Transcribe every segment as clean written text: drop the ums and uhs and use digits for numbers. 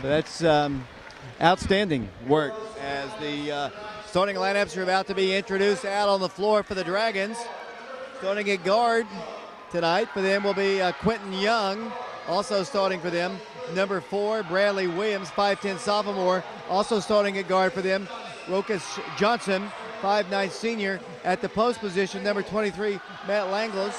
That's outstanding work as the starting lineups are about to be introduced out on the floor for the Dragons. Starting at guard tonight for them will be Quentin Young, also starting for them. Number 4, Bradley Williams, 5'10 sophomore, also starting at guard for them. Rokas Johnson, 5'9 senior at the post position. Number 23, Matt Langlos,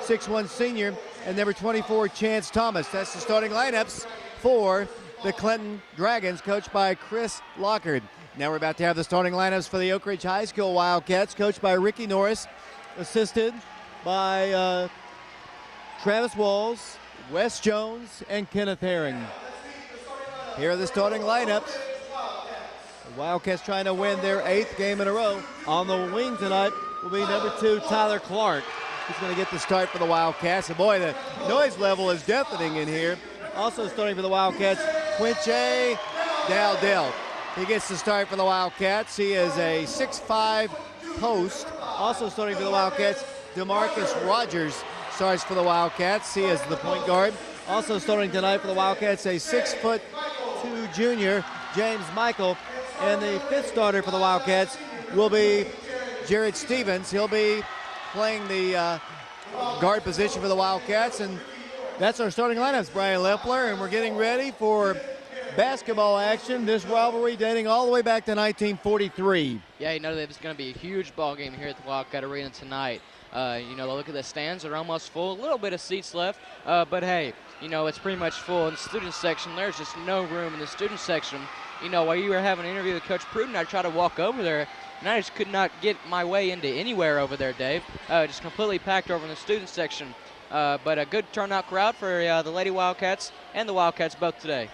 6'1 senior, and number 24, Chance Thomas. That's the starting lineups for the Clinton Dragons, coached by Chris Lockard. Now we're about to have the starting lineups for the Oak Ridge High School Wildcats, coached by Ricky Norris, assisted by Travis Walls, Wes Jones, and Kenneth Herring. Here are the starting lineups. The Wildcats trying to win their 8th game in a row. On the wing tonight will be number 2, Tyler Clark. He's going to get the start for the Wildcats. And boy, the noise level is deafening in here. Also starting for the Wildcats, Quinche Dowdell. He gets the start for the Wildcats. He is a 6'5 post. Also starting for the Wildcats, Demarcus Rogers starts for the Wildcats. He is the point guard. Also starting tonight for the Wildcats, a 6'2 junior, James Michael. And the 5th starter for the Wildcats will be Jared Stevens. He'll be playing the guard position for the Wildcats. And that's our starting lineups, Brian Loeffler, and we're getting ready for basketball action. This rivalry dating all the way back to 1943. Yeah, you know that it's going to be a huge ball game here at the Wildcat Arena tonight. You know, look at the stands; they're almost full. A little bit of seats left, but hey, you know it's pretty much full. In the student section, there's just no room in the student section. You know, while you were having an interview with Coach Pruden, I tried to walk over there, and I just could not get my way into anywhere over there, Dave. Just completely packed over in the student section. But a good turnout crowd for the Lady Wildcats and the Wildcats both today.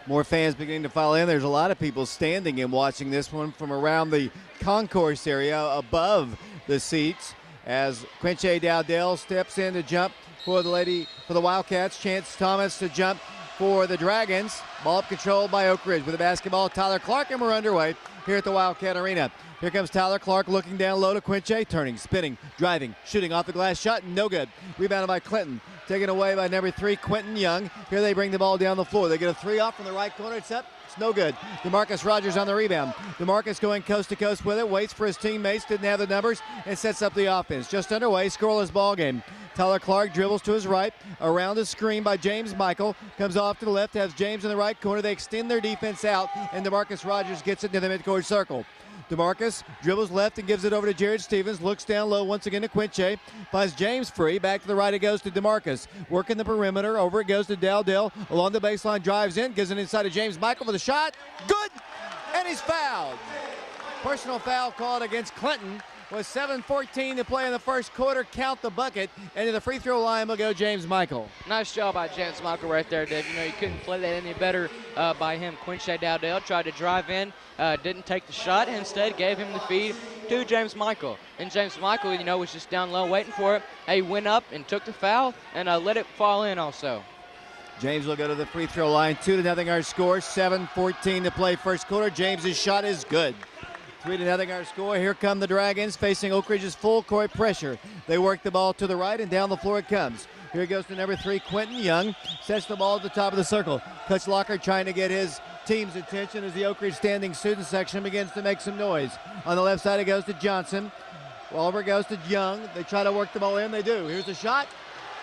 More fans beginning to file in. There's a lot of people standing and watching this one from around the concourse area above the seats as Quinche Dowdell steps in to jump for the Wildcats. Chance Thomas to jump for the Dragons. Ball up controlled by Oak Ridge with the basketball. Tyler Clark, and we're underway here at the Wildcat Arena. Here comes Tyler Clark looking down low to Quinche, turning, spinning, driving, shooting off the glass shot, no good. Rebounded by Clinton, taken away by number 3, Quentin Young. Here they bring the ball down the floor. They get a 3 off from the right corner. It's up. It's no good. Demarcus Rogers on the rebound. Demarcus going coast to coast with it, waits for his teammates, didn't have the numbers, and sets up the offense. Just underway, scoreless ball game. Tyler Clark dribbles to his right, around the screen by James Michael, comes off to the left, has James in the right corner. They extend their defense out, and Demarcus Rogers gets it into the midcourt circle. DeMarcus dribbles left and gives it over to Jared Stevens. Looks down low once again to Quinche. Finds James free. Back to the right it goes to DeMarcus. Working the perimeter. Over it goes to Dowdell. Along the baseline, drives in. Gives it inside to James Michael for the shot. Good! And he's fouled. Personal foul called against Clinton. With 7:14 to play in the first quarter. Count the bucket. And to the free throw line will go James Michael. Nice job by James Michael right there, Dave. You know, you couldn't play that any better by him. Quinche Dowdell tried to drive in, didn't take the shot, instead gave him the feed to James Michael. And James Michael, you know, was just down low waiting for it. He went up and took the foul and let it fall in also. James will go to the free throw line. 2-0 our score. 7:14 to play first quarter. James's shot is good. 3-0 our score. Here come the Dragons facing Oak Ridge's full court pressure. They work the ball to the right and down the floor it comes. Here it goes to number 3, Quentin Young. Sets the ball at the top of the circle. Coach Lockard trying to get his team's attention as the Oak Ridge standing student section begins to make some noise. On the left side it goes to Johnson. Over it goes to Young. They try to work the ball in. They do. Here's the shot.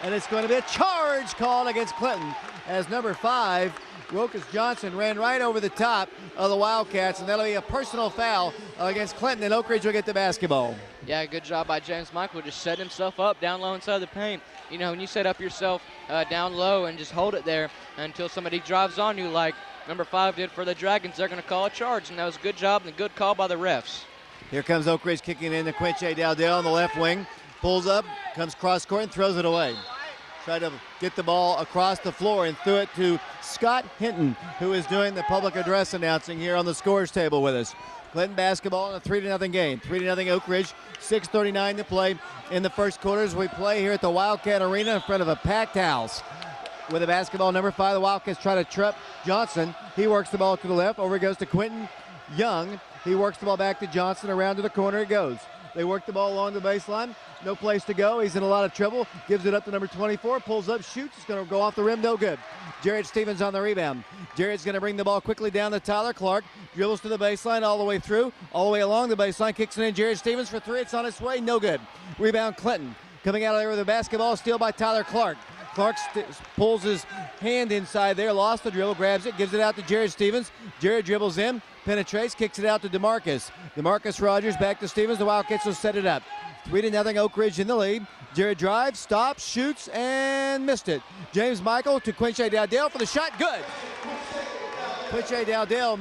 And it's going to be a charge called against Clinton as number 5, Rokas Johnson, ran right over the top of the Wildcats, and that'll be a personal foul against Clinton, and Oak Ridge will get the basketball. Yeah, good job by James Michael, just setting himself up down low inside the paint. You know, when you set up yourself down low and just hold it there until somebody drives on you like number 5 did for the Dragons, they're going to call a charge, and that was a good job and a good call by the refs. Here comes Oak Ridge kicking in to Quinche Dowdell on the left wing. Pulls up, comes cross court and throws it away. Tried to get the ball across the floor and threw it to Scott Hinton, who is doing the public address announcing here on the scores table with us. Clinton basketball in a 3-0 game. 3-0 Oak Ridge. 6:39 to play in the first quarter as we play here at the Wildcat Arena in front of a packed house. With the basketball, number 5, the Wildcats try to trap Johnson. He works the ball to the left. Over it goes to Quentin Young. He works the ball back to Johnson. Around to the corner it goes. They work the ball along the baseline. No place to go. He's in a lot of trouble. Gives it up to number 24. Pulls up, shoots. It's going to go off the rim. No good. Jared Stevens on the rebound. Jared's going to bring the ball quickly down to Tyler Clark. Dribbles to the baseline all the way through. All the way along the baseline. Kicks it in. Jared Stevens for three. It's on its way. No good. Rebound Clinton. Coming out of there with a basketball. Steal by Tyler Clark. Clark pulls his hand inside there. Lost the dribble. Grabs it. Gives it out to Jared Stevens. Jared dribbles in. Penetrates. Kicks it out to Demarcus. Demarcus Rogers back to Stevens. The Wildcats will set it up. 3-0 Oak Ridge in the lead. Jared drives, stops, shoots, and missed it. James Michael to Quincy Dowdell for the shot. Good. Quincy Dowdell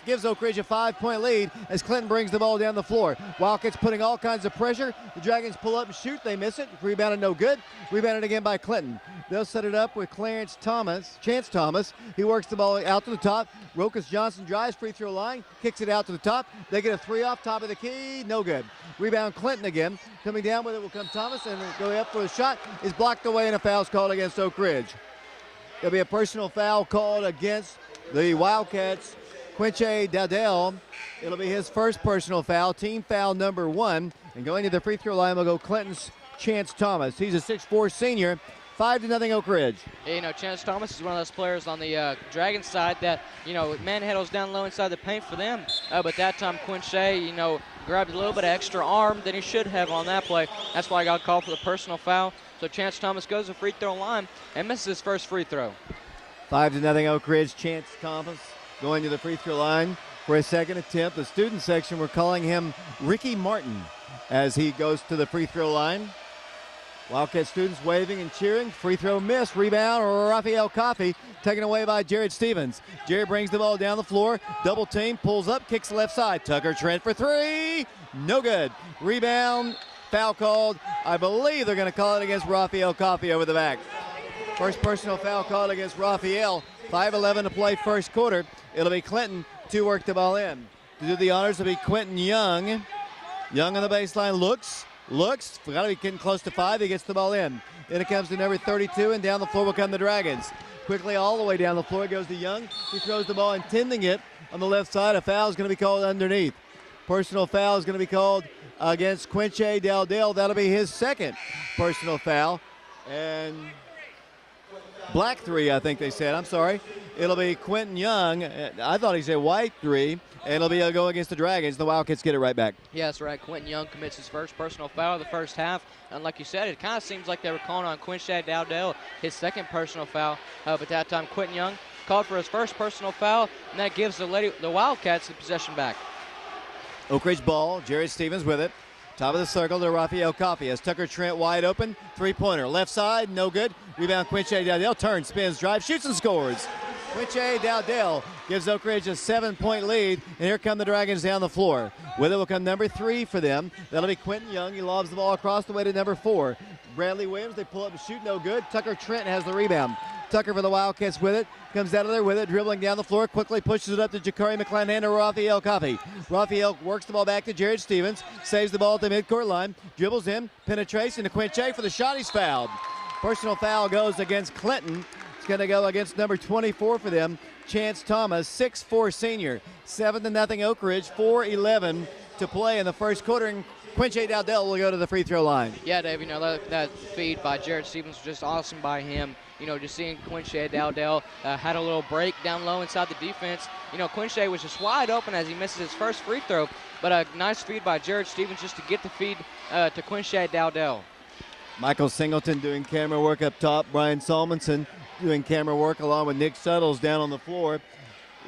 gives Oak Ridge a 5-point lead as Clinton brings the ball down the floor. Wildcats putting all kinds of pressure. The Dragons pull up and shoot. They miss it. Rebounded no good. Rebounded again by Clinton. They'll set it up with Chance Thomas. He works the ball out to the top. Rokas Johnson drives, free throw line, kicks it out to the top. They get a three off top of the key. No good. Rebound Clinton again. Coming down with it will come Thomas, and going up for the shot is blocked away, and a foul's called against Oak Ridge. There'll be a personal foul called against the Wildcats. Quincy Dowdell. It'll be his first personal foul, team foul number 1. And going to the free throw line will go Clinton's Chance Thomas. He's a 6'4" senior. 5-0 Oak Ridge. Yeah, Chance Thomas is one of those players on the Dragon side that, manhandles down low inside the paint for them. But that time Quincy, grabbed a little bit of extra arm than he should have on that play. That's why I got called for the personal foul. So Chance Thomas goes to the free throw line and misses his first free throw. 5-0 Oak Ridge. Chance Thomas going to the free throw line for his second attempt. The student section, we're calling him Ricky Martin as he goes to the free throw line. Wildcat students waving and cheering. Free throw miss. Rebound, Raphael Coffey taken away by Jared Stevens. Jared brings the ball down the floor. Double team, pulls up, kicks the left side. Tucker Trent for three. No good. Rebound, foul called. I believe they're going to call it against Raphael Coffey over the back. First personal foul called against Raphael. 5:11 to play first quarter. It'll be Clinton to work the ball in. To do the honors will be Quentin Young. Young on the baseline looks, got to be getting close to 5. He gets the ball in. Then it comes to number 32, and down the floor will come the Dragons. Quickly all the way down the floor goes to Young. He throws the ball, intending it on the left side. A foul is going to be called underneath. Personal foul is going to be called against Quincy Dowdell. That'll be his second personal foul. And black 3, I think they said. I'm sorry. It'll be Quentin Young. I thought he said white 3. And it'll be a go against the Dragons. The Wildcats get it right back. Yeah, that's right. Quentin Young commits his first personal foul of the first half. And like you said, it kind of seems like they were calling on Quincy Dowdell his second personal foul. But that time, Quentin Young called for his first personal foul, and that gives the Wildcats the possession back. Oak Ridge ball. Jared Stevens with it. Top of the circle to Raphael Coffey as Tucker Trent wide open. Three-pointer. Left side, no good. Rebound Quincy Dowdell. Turns, spins, drives, shoots, and scores. Quincy Dowdell gives Oak Ridge a 7-point lead, and here come the Dragons down the floor. With it will come number 3 for them. That'll be Quentin Young. He lobs the ball across the way to number 4. Bradley Williams, they pull up and shoot, no good. Tucker Trent has the rebound. Tucker for the Wildcats with it. Comes out of there with it, dribbling down the floor. Quickly pushes it up to Jakari McClanahan to Raphael Coffey. Raphael works the ball back to Jared Stevens. Saves the ball at the midcourt line. Dribbles in, penetrates into Quincy for the shot. He's fouled. Personal foul goes against Clinton. It's going to go against number 24 for them, Chance Thomas, 6'4" senior. 7-0 Oak Ridge, 4:11 to play in the first quarter, and Quincy Dowdell will go to the free throw line. Yeah, Dave, that feed by Jared Stevens was just awesome by him. Just seeing Quincy Dowdell had a little break down low inside the defense. Quincy was just wide open as he misses his first free throw, but a nice feed by Jared Stevens just to get the feed to Quincy Dowdell. Michael Singleton doing camera work up top. Brian Salmonson doing camera work along with Nick Suttles down on the floor.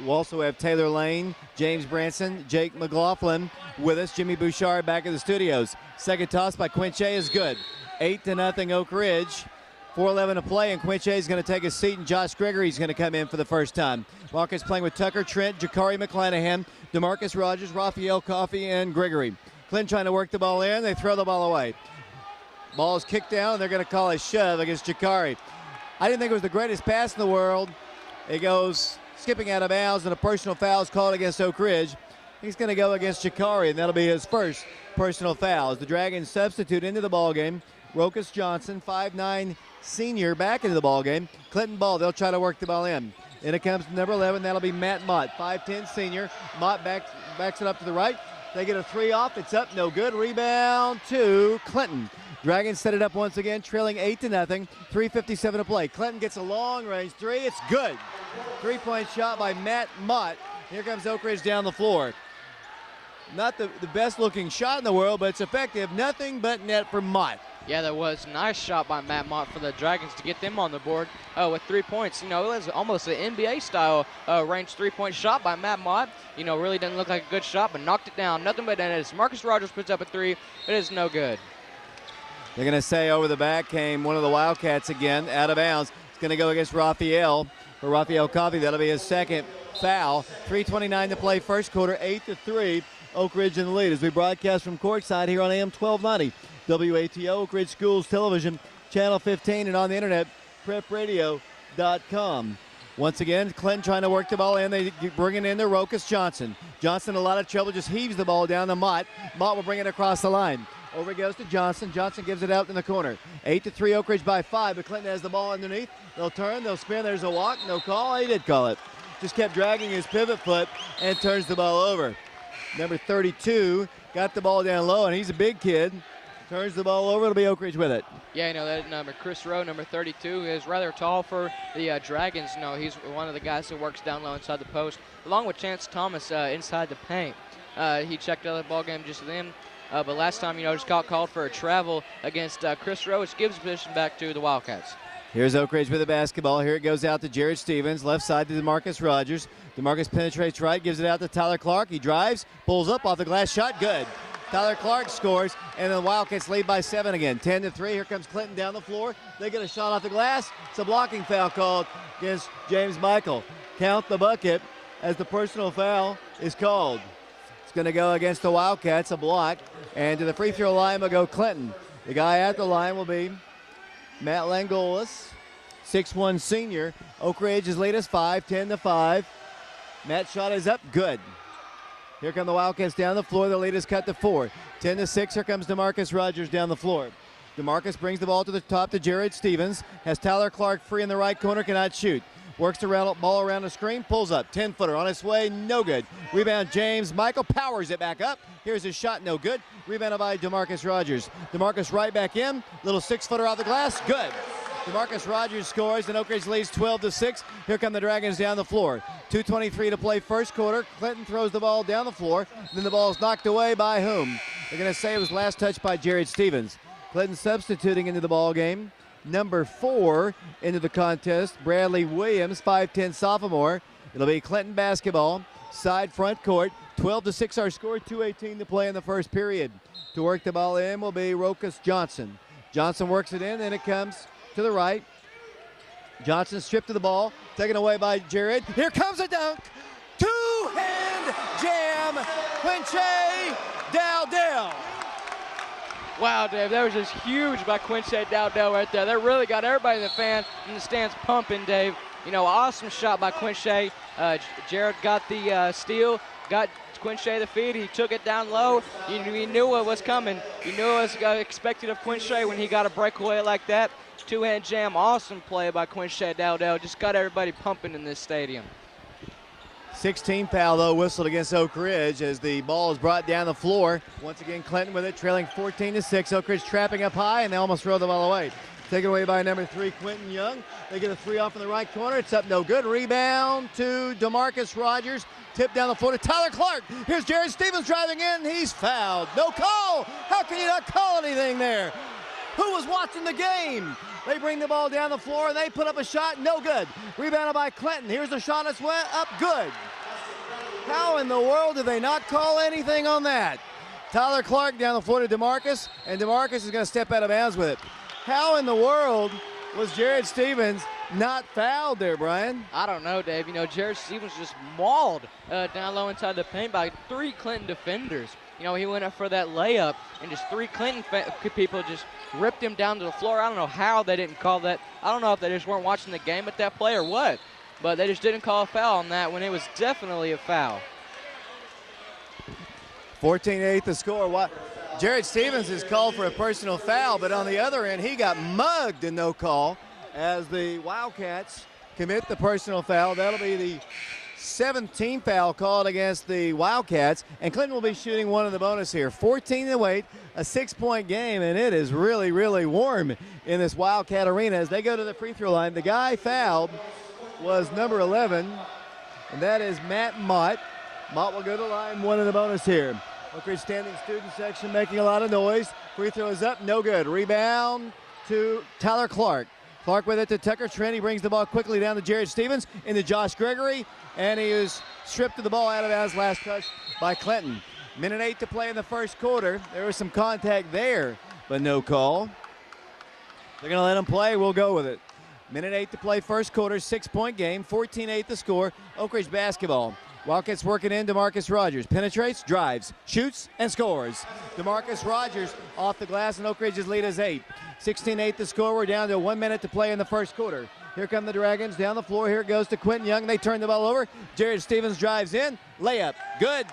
We also have Taylor Lane, James Branson, Jake McLaughlin with us. Jimmy Bouchard back in the studios. Second toss by Quincy is good. 8-0 Oak Ridge. 4:11 to play, and Quincy is going to take a seat, and Josh Gregory is going to come in for the first time. Wildcats playing with Tucker Trent, Jakari McClanahan, Demarcus Rogers, Raphael Coffey, and Gregory. Clinton trying to work the ball in. They throw the ball away. Ball is kicked down, and they're going to call a shove against Jakari. I didn't think it was the greatest pass in the world. It goes skipping out of bounds, and a personal foul is called against Oak Ridge. He's going to go against Jakari, and that'll be his first personal foul. As the Dragons substitute into the ballgame, Rokas Johnson, 5'9" senior, back into the ballgame. Clinton ball, they'll try to work the ball in. And it comes to number 11, that'll be Matt Mott, 5'10" senior. Mott backs it up to the right, They get a 3 off. It's up, no good. Rebound to Clinton. Dragons set it up once again, trailing 8-0. 3:57 to play. Clinton gets a long-range 3. It's good. 3-point shot by Matt Mott. Here comes Oak Ridge down the floor. Not the best-looking shot in the world, but it's effective. Nothing but net for Mott. Yeah, that was a nice shot by Matt Mott for the Dragons to get them on the board with 3 points. You know, it was almost an NBA-style range 3-point shot by Matt Mott. You know, really didn't look like a good shot, but knocked it down. Nothing but net. As Demarcus Rogers puts up a 3, it is no good. They're going to say over the back came one of the Wildcats again, out of bounds. It's going to go against Raphael. For Raphael Coffey, that'll be his second foul. 3:29 to play first quarter, 8-3. Oak Ridge in the lead as we broadcast from courtside here on AM 1290. WATO, Oak Ridge Schools Television, Channel 15, and on the internet, prepradio.com. Once again, Clinton trying to work the ball in. They bring it in to Rokas Johnson. Johnson, a lot of trouble, just heaves the ball down to Mott. Mott will bring it across the line. Over it goes to Johnson. Johnson gives it out in the corner. 8-3, Oak Ridge by 5, but Clinton has the ball underneath. They'll turn, they'll spin. There's a walk, no call. He did call it. Just kept dragging his pivot foot and turns the ball over. Number 32 got the ball down low, and he's a big kid. Turns the ball over. It'll be Oak Ridge with it. Yeah, you know, that number, Chris Rowe, number 32, is rather tall for the Dragons. You know, he's one of the guys who works down low inside the post, along with Chance Thomas inside the paint. He checked out the ball game just then. But last time, you know, just called for a travel against Chris Rowe, which gives position back to the Wildcats. Here's Oak Ridge with the basketball. Here it goes out to Jared Stevens. Left side to Demarcus Rogers. Demarcus penetrates right, gives it out to Tyler Clark. He drives, pulls up off the glass shot. Good. Tyler Clark scores, and the Wildcats lead by 7 again. 10-3. Here comes Clinton down the floor. They get a shot off the glass. It's a blocking foul called against James Michael. Count the bucket as the personal foul is called. It's going to go against the Wildcats, a block. And to the free throw line will go Clinton. The guy at the line will be Matt Langolis, 6'1 senior. Oak Ridge is lead us 5, 10-5. Matt's shot is up, good. Here come the Wildcats down the floor. The lead is cut to 4. 10-6, here comes Demarcus Rogers down the floor. Demarcus brings the ball to the top to Jared Stevens. Has Tyler Clark free in the right corner, cannot shoot. Works the ball around the screen, pulls up. 10-footer on its way, no good. Rebound James Michael, powers it back up. Here's his shot, no good. Rebounded by Demarcus Rogers. Demarcus right back in. Little 6-footer off the glass, good. Demarcus Rogers scores, and Oak Ridge leads 12-6. Here come the Dragons down the floor. 2:23 to play first quarter. Clinton throws the ball down the floor. Then the ball is knocked away by whom? They're going to say it was last touched by Jared Stevens. Clinton substituting into the ball game. Number 4 into the contest, Bradley Williams, 5'10 sophomore. It'll be Clinton basketball, side front court. 12-6 our score, 2:18 to play in the first period. To work the ball in will be Rokas Johnson. Johnson works it in, and it comes to the right. Johnson stripped to the ball, taken away by Jared. Here comes a dunk. Two-hand jam, Quinche Dowdell. Wow, Dave, that was just huge by Quinche Dowdell right there. That really got everybody in the stands pumping, Dave. You know, awesome shot by Quinche. Jared got the steal, got Quinche the feed. He took it down low. You knew what was coming. You knew what was expected of Quinche when he got a breakaway like that. Two-hand jam, awesome play by Quinche Dowdell. Just got everybody pumping in this stadium. 16 foul, though, whistled against Oak Ridge as the ball is brought down the floor. Once again, Clinton with it, trailing 14-6. Oak Ridge trapping up high, and they almost throw the ball away. Taken away by number 3, Quentin Young. They get a 3 off in the right corner. It's up, no good. Rebound to Demarcus Rogers. Tip down the floor to Tyler Clark. Here's Jared Stevens driving in. He's fouled. No call. How can you not call anything there? Who was watching the game? They bring the ball down the floor, and they put up a shot. No good. Rebounded by Clinton. Here's the shot that's went up. Good. How in the world did they not call anything on that? Tyler Clark down the floor to Demarcus, and Demarcus is going to step out of bounds with it. How in the world was Jared Stevens not fouled there, Brian? I don't know, Dave. You know, Jared Stevens just mauled down low inside the paint by 3 Clinton defenders. You know, he went up for that layup, and just 3 Clinton people just ripped him down to the floor. I don't know how they didn't call that. I don't know if they just weren't watching the game at that play or what, but they just didn't call a foul on that when it was definitely a foul. 14-8 the score. Jared Stevens is called for a personal foul, but on the other end, he got mugged and no call as the Wildcats commit the personal foul. That'll be the 7th team foul called against the Wildcats, and Clinton will be shooting one of the bonus here. 14-8, a 6-point game, and it is really, really warm in this Wildcat Arena as they go to the free throw line. The guy fouled was number 11, and that is Matt Mott. Mott will go to the line, one of the bonus here. Oak Ridge standing student section making a lot of noise. Free throw is up, no good. Rebound to Tyler Clark. Clark with it to Tucker Trent. He brings the ball quickly down to Jared Stevens, into Josh Gregory, and he is stripped of the ball out of bounds. Last touch by Clinton. 1:08 to play in the first quarter. There was some contact there, but no call. They're going to let him play. We'll go with it. 1:08 to play first quarter, 6-point game, 14-8 the score. Oak Ridge basketball. Wildcats working in. Demarcus Rogers penetrates, drives, shoots, and scores. Demarcus Rogers off the glass, and Oak Ridge's lead is 8. 16-8 the score. We're down to 1 minute to play in the first quarter. Here come the Dragons down the floor. Here it goes to Quentin Young. They turn the ball over. Jared Stevens drives in. Layup. Good.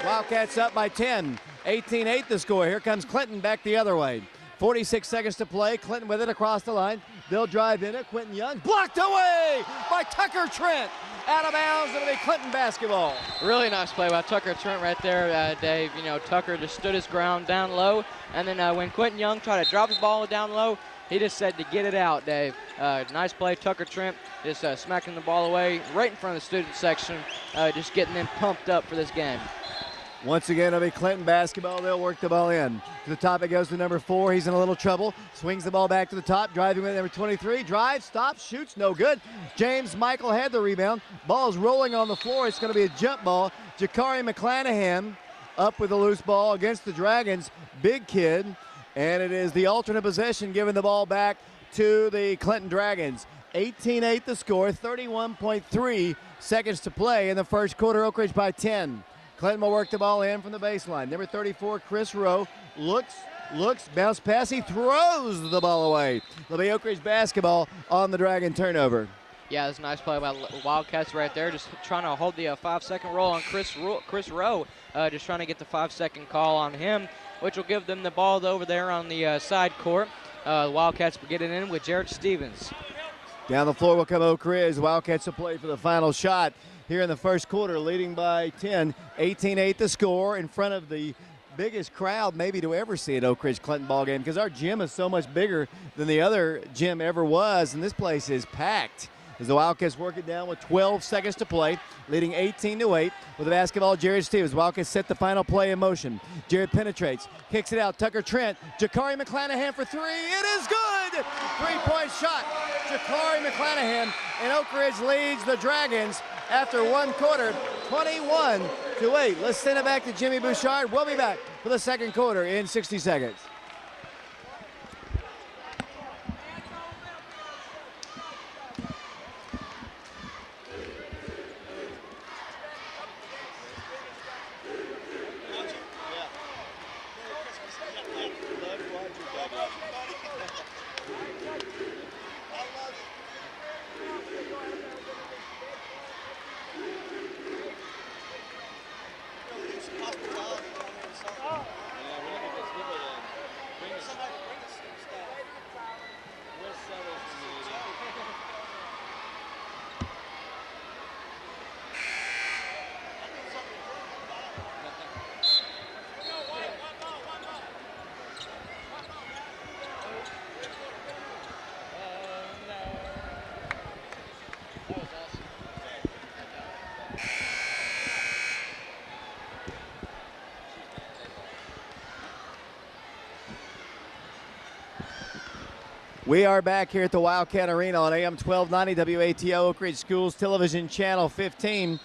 Wildcats up by 10. 18-8 the score. Here comes Clinton back the other way. 46 seconds to play. Clinton with it across the line. They'll drive in it. Quentin Young blocked away by Tucker Trent. Out of bounds. It'll be Clinton basketball. Really nice play by Tucker Trent right there, Dave. You know, Tucker just stood his ground down low, and then when Quentin Young tried to drop the ball down low, he just said to get it out, Dave. Nice play, Tucker Trent just smacking the ball away right in front of the student section, just getting them pumped up for this game. Once again, it'll be Clinton basketball. They'll work the ball in. To the top it goes to number 4. He's in a little trouble. Swings the ball back to the top. Driving with number 23. Drives, stops, shoots, no good. James Michael had the rebound. Ball's rolling on the floor. It's going to be a jump ball. Jakari McClanahan up with a loose ball against the Dragons. Big kid. And it is the alternate possession, giving the ball back to the Clinton Dragons. 18-8 the score. 31.3 seconds to play in the first quarter. Oak Ridge by 10. Clinton will work the ball in from the baseline. Number 34, Chris Rowe, looks, bounce pass. He throws the ball away. It'll be Oak Ridge basketball on the Dragon turnover. Yeah, that's a nice play by Wildcats right there. Just trying to hold the 5-second roll on Chris Rowe. Just trying to get the 5-second call on him, which will give them the ball over there on the side court. The Wildcats will get it in with Jared Stevens. Down the floor will come Oak Ridge. The Wildcats will play for the final shot here in the first quarter, leading by 10. 18-8 the score, in front of the biggest crowd maybe to ever see an Oak Ridge Clinton ball game, because our gym is so much bigger than the other gym ever was, and this place is packed. As the Wildcats work it down with 12 seconds to play, leading 18-8 with the basketball. Jared Stevens. Wildcats set the final play in motion. Jared penetrates, kicks it out. Tucker Trent, Jakari McClanahan for 3. It is good. 3-point shot. Jakari McClanahan, and Oak Ridge leads the Dragons after one quarter, 21-8. Let's send it back to Jimmy Bouchard. We'll be back for the second quarter in 60 seconds. We are back here at the Wildcat Arena on AM 1290 WATO, Oak Ridge Schools Television Channel 15.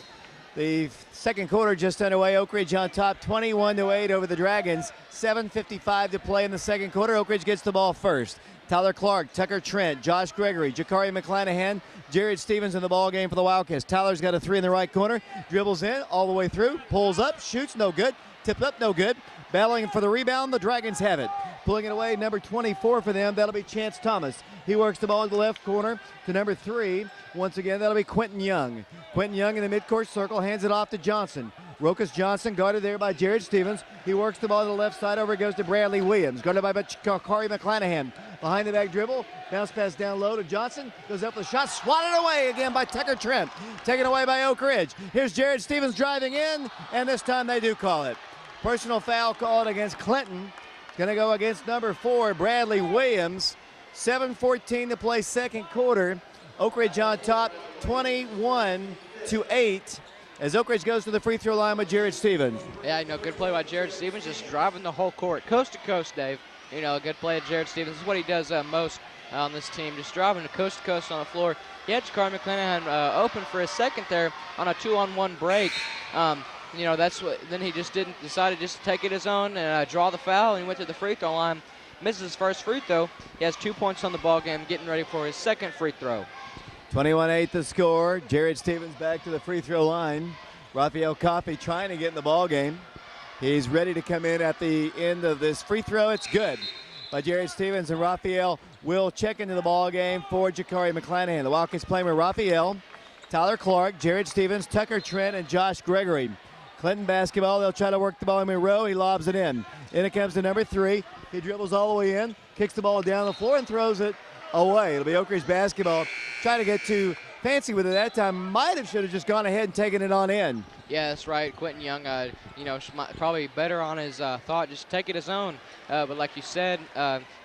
The second quarter just underway. Oak Ridge on top, 21-8 over the Dragons. 7:55 to play in the second quarter. Oak Ridge gets the ball first. Tyler Clark, Tucker Trent, Josh Gregory, Jakari McClanahan, Jared Stevens in the ball game for the Wildcats. Tyler's got a 3 in the right corner, dribbles in all the way through, pulls up, shoots, no good, tipped up, no good. Battling for the rebound, the Dragons have it. Pulling it away, number 24 for them, that'll be Chance Thomas. He works the ball in the left corner to number 3. Once again, that'll be Quentin Young. Quentin Young in the midcourt circle, hands it off to Johnson. Rokas Johnson guarded there by Jared Stevens. He works the ball to the left side, over it goes to Bradley Williams. Guarded by Jakari McClanahan. Behind the back dribble, bounce pass down low to Johnson, goes up with a shot, swatted away again by Tucker Trent. Taken away by Oak Ridge. Here's Jared Stevens driving in, and this time they do call it. Personal foul called against Clinton. Gonna go against number 4, Bradley Williams. 7:14 to play second quarter. Oak Ridge on top, 21-8. As Oak Ridge goes to the free throw line with Jared Stevens. Yeah, good play by Jared Stevens, just driving the whole court, coast to coast, Dave. A good play of Jared Stevens. This is what he does most on this team, just driving to coast on the floor. He had Jakari McClanahan open for a second there on a 2-on-1 break. That's what. Then he just decided just to take it his own and draw the foul, and he went to the free throw line. Misses his first free throw. He has 2 points on the ball game, getting ready for his second free throw. 21-8 the score. Jared Stevens back to the free throw line. Raphael Coffey trying to get in the ball game. He's ready to come in at the end of this free throw. It's good by Jared Stevens, and Raphael will check into the ball game for Jakari McClanahan. The Wildcats playing with Raphael, Tyler Clark, Jared Stevens, Tucker Trent, and Josh Gregory. Clinton basketball. They'll try to work the ball in Monroe. He lobs it in. In it comes to number 3. He dribbles all the way in, kicks the ball down the floor, and throws it away. It'll be Oak Ridge basketball. Trying to get too fancy with it that time. Should have just gone ahead and taken it on in. Yeah, that's right. Quentin Young, probably better on his thought, just take it his own. But like you said,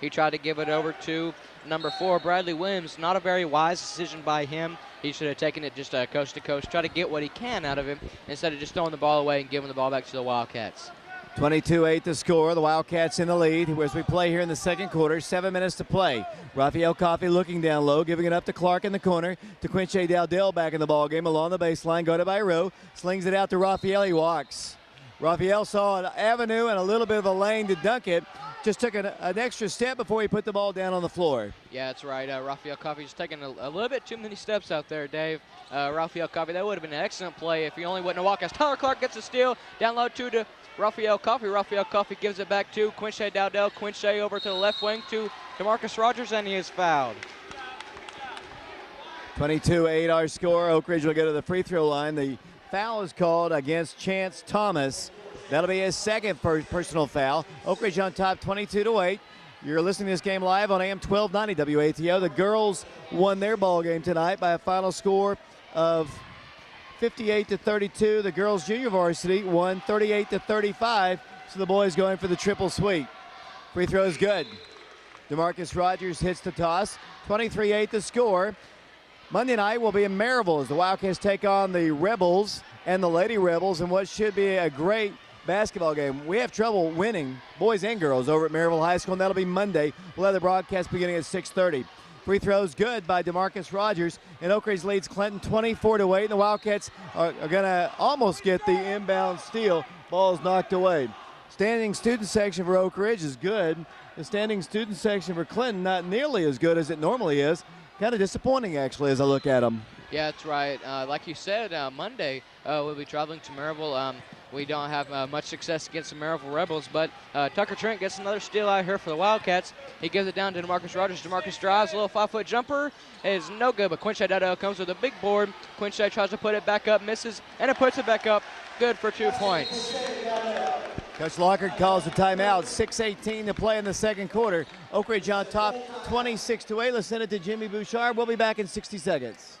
he tried to give it over to number 4, Bradley Williams. Not a very wise decision by him. He should have taken it just coast to coast, try to get what he can out of him instead of just throwing the ball away and giving the ball back to the Wildcats. 22-8 the score. The Wildcats in the lead as we play here in the second quarter. 7 minutes to play. Raphael Coffey looking down low, giving it up to Clark in the corner. To Quincy Dowdell back in the ballgame along the baseline. Go to Byro. Slings it out to Raphael. He walks. Raphael saw an avenue and a little bit of a lane to dunk it. Just took an extra step before he put the ball down on the floor. Yeah, that's right. Raphael Coffey just taking a little bit too many steps out there, Dave. Raphael Coffey, that would have been an excellent play if he only wouldn't have walked. As Tyler Clark gets a steal, down low to Raphael Coffey. Raphael Coffey gives it back to Quincy Dowdell. Quincy over to the left wing to Demarcus Rogers, and he is fouled. 22-8 our score. Oak Ridge will go to the free throw line. The foul is called against Chance Thomas. That'll be his second personal foul. Oak Ridge on top, 22-8. You're listening to this game live on AM 1290 WATO. The girls won their ball game tonight by a final score of 58-32. The girls junior varsity won 38-35. So the boys going for the triple sweep. Free throw is good. Demarcus Rogers hits the toss. 23-8 the score. Monday night will be in Maryville as the Wildcats take on the Rebels and the Lady Rebels in what should be a great basketball game. We have trouble winning, boys and girls, over at Maryville High School, and that'll be Monday. We'll have the broadcast beginning at 6:30. Free throws good by Demarcus Rogers, and Oak Ridge leads Clinton 24-8. And the Wildcats are going to almost get the inbound steal. Ball's knocked away. Standing student section for Oak Ridge is good. The standing student section for Clinton not nearly as good as it normally is. Kind of disappointing, actually, as I look at them. Yeah, that's right. Like you said, Monday we'll be traveling to Maryville. We don't have much success against the Maryville Rebels, but Tucker Trent gets another steal out here for the Wildcats. He gives it down to Demarcus Rogers. Demarcus drives, a little 5-foot jumper. It is no good, but Quincy Dowdell comes with a big board. Quincy tries to put it back up, misses, and it puts it back up. Good for 2 points. Coach Lockhart calls the timeout. 6:18 to play in the second quarter. Oak Ridge on top, 26-8. Let's send it to Jimmy Bouchard. We'll be back in 60 seconds.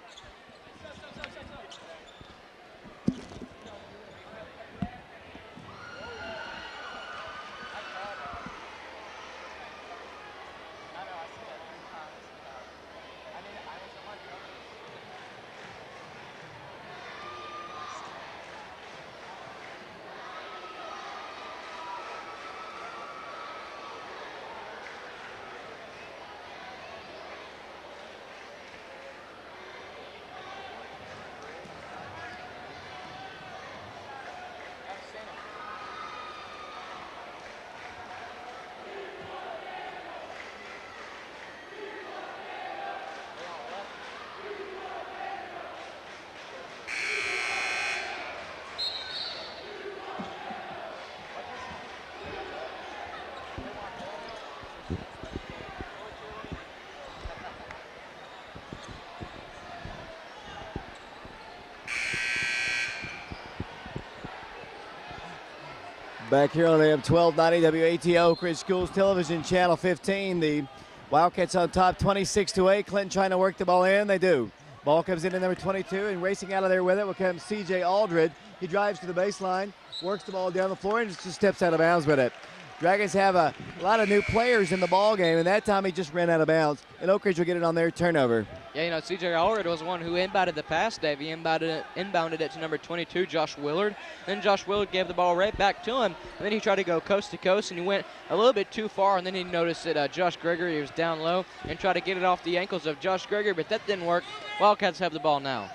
Back here on AM 1290 WATO, Oak Ridge Schools Television, Channel 15. The Wildcats on top 26-8. Clinton trying to work the ball in. They do. Ball comes in at number 22, and racing out of there with it will come C.J. Aldred. He drives to the baseline, works the ball down the floor, and just steps out of bounds with it. Dragons have a lot of new players in the ball game, and that time he just ran out of bounds, and Oak Ridge will get it on their turnover. Yeah, you know, C.J. Allred was the one who inbounded the pass, Dave. He inbounded it to number 22, Josh Willard. Then Josh Willard gave the ball right back to him, and then he tried to go coast to coast, and he went a little bit too far, and then he noticed that Josh Gregory was down low and tried to get it off the ankles of Josh Gregory, but that didn't work. Wildcats have the ball now.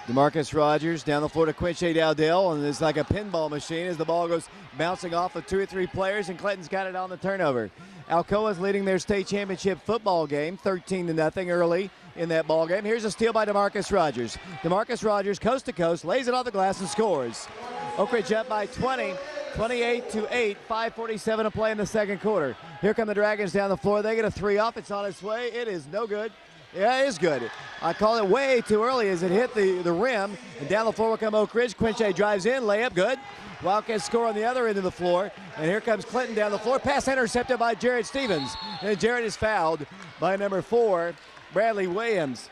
Demarcus Rogers down the floor to Quincy Dowdell, and it's like a pinball machine as the ball goes bouncing off of 2 or 3 players, and Clinton's got it on the turnover. Alcoa's leading their state championship football game 13-0 early in that ball game. Here's a steal by Demarcus Rogers. Demarcus Rogers, coast to coast, lays it off the glass and scores. Oak Ridge up by 20, 28-8, 5:47 to play in the second quarter. Here come the Dragons down the floor. They get a 3 off. It's on its way. It is no good. Yeah, it is good. I call it way too early as it hit the rim. And down the floor will come Oak Ridge. Quincy drives in, layup, good. Wildcats score on the other end of the floor. And here comes Clinton down the floor. Pass intercepted by Jared Stevens. And Jared is fouled by number 4, Bradley Williams.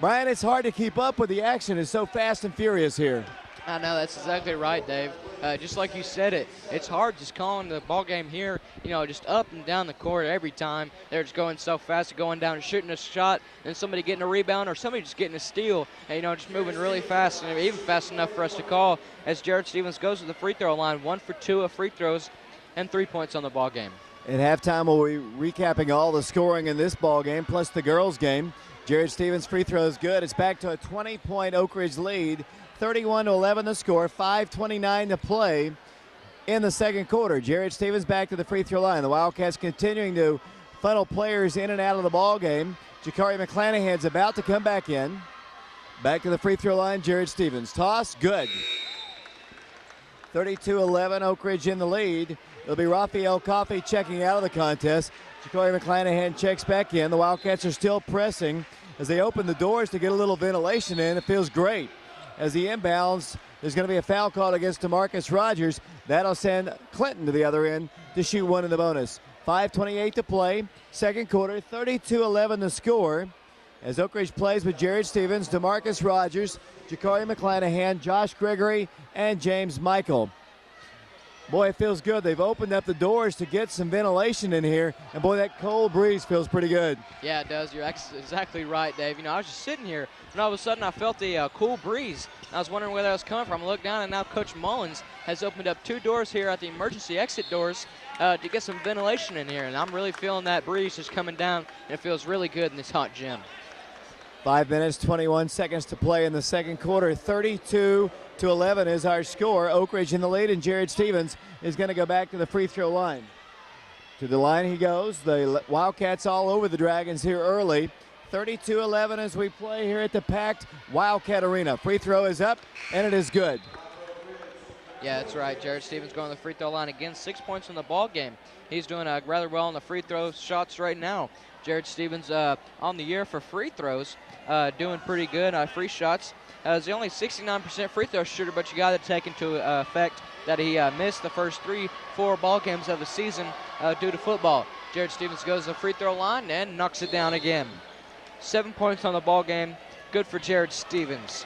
Brian, it's hard to keep up with the action. It's so fast and furious here. I know, that's exactly right, Dave. Just like you said it's hard just calling the ball game here, you know, just up and down the court every time. They're just going so fast, going down and shooting a shot, and somebody getting a rebound or somebody just getting a steal, and, you know, just moving really fast, and even fast enough for us to call as Jared Stevens goes to the free throw line, 1 for 2 of free throws and 3 points on the ball game. At halftime, we'll be recapping all the scoring in this ball game, plus the girls' game. Jared Stevens' free throw is good. It's back to a 20-point Oak Ridge lead. 31-11 the score, 5:29 to play in the second quarter. Jared Stevens back to the free throw line. The Wildcats continuing to funnel players in and out of the ball game. Jakari McClanahan's about to come back in. Back to the free throw line, Jared Stevens. Toss, good. 32-11, Oak Ridge in the lead. It'll be Raphael Coffey checking out of the contest. Jakari McClanahan checks back in. The Wildcats are still pressing as they open the doors to get a little ventilation in. It feels great. As he inbounds, there's going to be a foul called against Demarcus Rogers. That'll send Clinton to the other end to shoot 1 in the bonus. 5:28 to play, second quarter, 32-11 the score. As Oak Ridge plays with Jared Stevens, Demarcus Rogers, Jakari McClanahan, Josh Gregory, and James Michael. Boy, it feels good. They've opened up the doors to get some ventilation in here, and boy, that cold breeze feels pretty good. Yeah, it does. You're exactly right, Dave. You know, I was just sitting here, and all of a sudden I felt a cool breeze. I was wondering where that was coming from. I looked down, and now Coach Mullins has opened up 2 doors here at the emergency exit doors to get some ventilation in here, and I'm really feeling that breeze just coming down, and it feels really good in this hot gym. 5 minutes, 21 seconds to play in the second quarter. 32-11 is our score. Oak Ridge in the lead, and Jared Stevens is going to go back to the free throw line. To the line he goes. The Wildcats all over the Dragons here early. 32-11 as we play here at the packed Wildcat Arena. Free throw is up, and it is good. Yeah, that's right. Jared Stevens going to the free throw line again. 6 points in the ball game. He's doing rather well on the free throw shots right now. Jared Stevens on the year for free throws, doing pretty good. Free shots. He's only 69% free throw shooter, but you got to take into effect that he missed the first 3-4 ball games of the season due to football. Jared Stevens goes to the free throw line and knocks it down again. 7 points on the ball game. Good for Jared Stevens.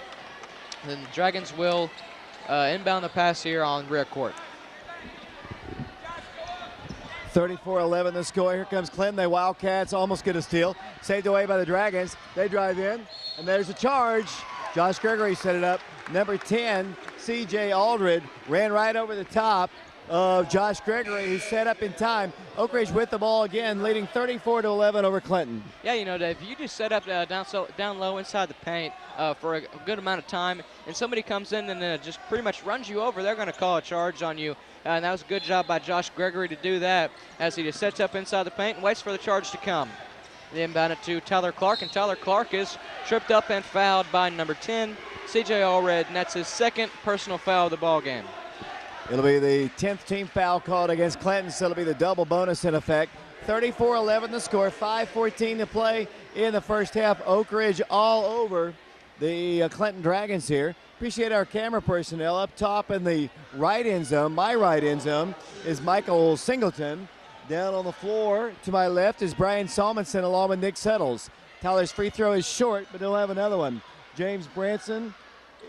Then the Dragons will inbound the pass here on rear court. 34-11 the score. Here comes Clinton. The Wildcats almost get a steal. Saved away by the Dragons. They drive in, and there's a charge. Josh Gregory set it up. Number 10, C.J. Aldred, ran right over the top of Josh Gregory, who set up in time. Oak Ridge with the ball again, leading 34-11 over Clinton. Yeah, you know, Dave, you just set up down low inside the paint for a good amount of time, and somebody comes in and just pretty much runs you over, they're going to call a charge on you. And that was a good job by Josh Gregory to do that as he just sets up inside the paint and waits for the charge to come. They inbound it to Tyler Clark, and Tyler Clark is tripped up and fouled by number 10, C.J. Allred, and that's his second personal foul of the ball game. It'll be the 10th team foul called against Clinton, so it'll be the double bonus in effect. 34-11 the score, 5:14 to play in the first half. Oak Ridge all over the Clinton Dragons here. Appreciate our camera personnel up top in the right end zone. My right end zone is Michael Singleton. Down on the floor to my left is Brian Salmonson along with Nick Settles. Tyler's free throw is short, but he'll have another one. James Branson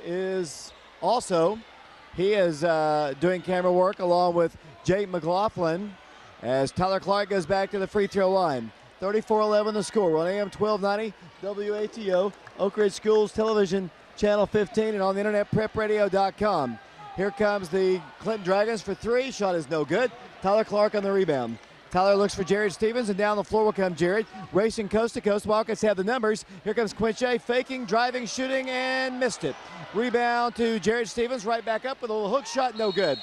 is also, he is doing camera work along with Jake McLaughlin as Tyler Clark goes back to the free throw line. 34-11 the score. We're on AM 1290, WATO, Oak Ridge Schools Television, Channel 15, and on the internet, prepradio.com. Here comes the Clinton Dragons for three. Shot is no good. Tyler Clark on the rebound. Tyler looks for Jared Stevens, and down the floor will come Jared. Racing coast to coast. Wildcats have the numbers. Here comes Quinche, faking, driving, shooting, and missed it. Rebound to Jared Stevens, right back up with a little hook shot, no good.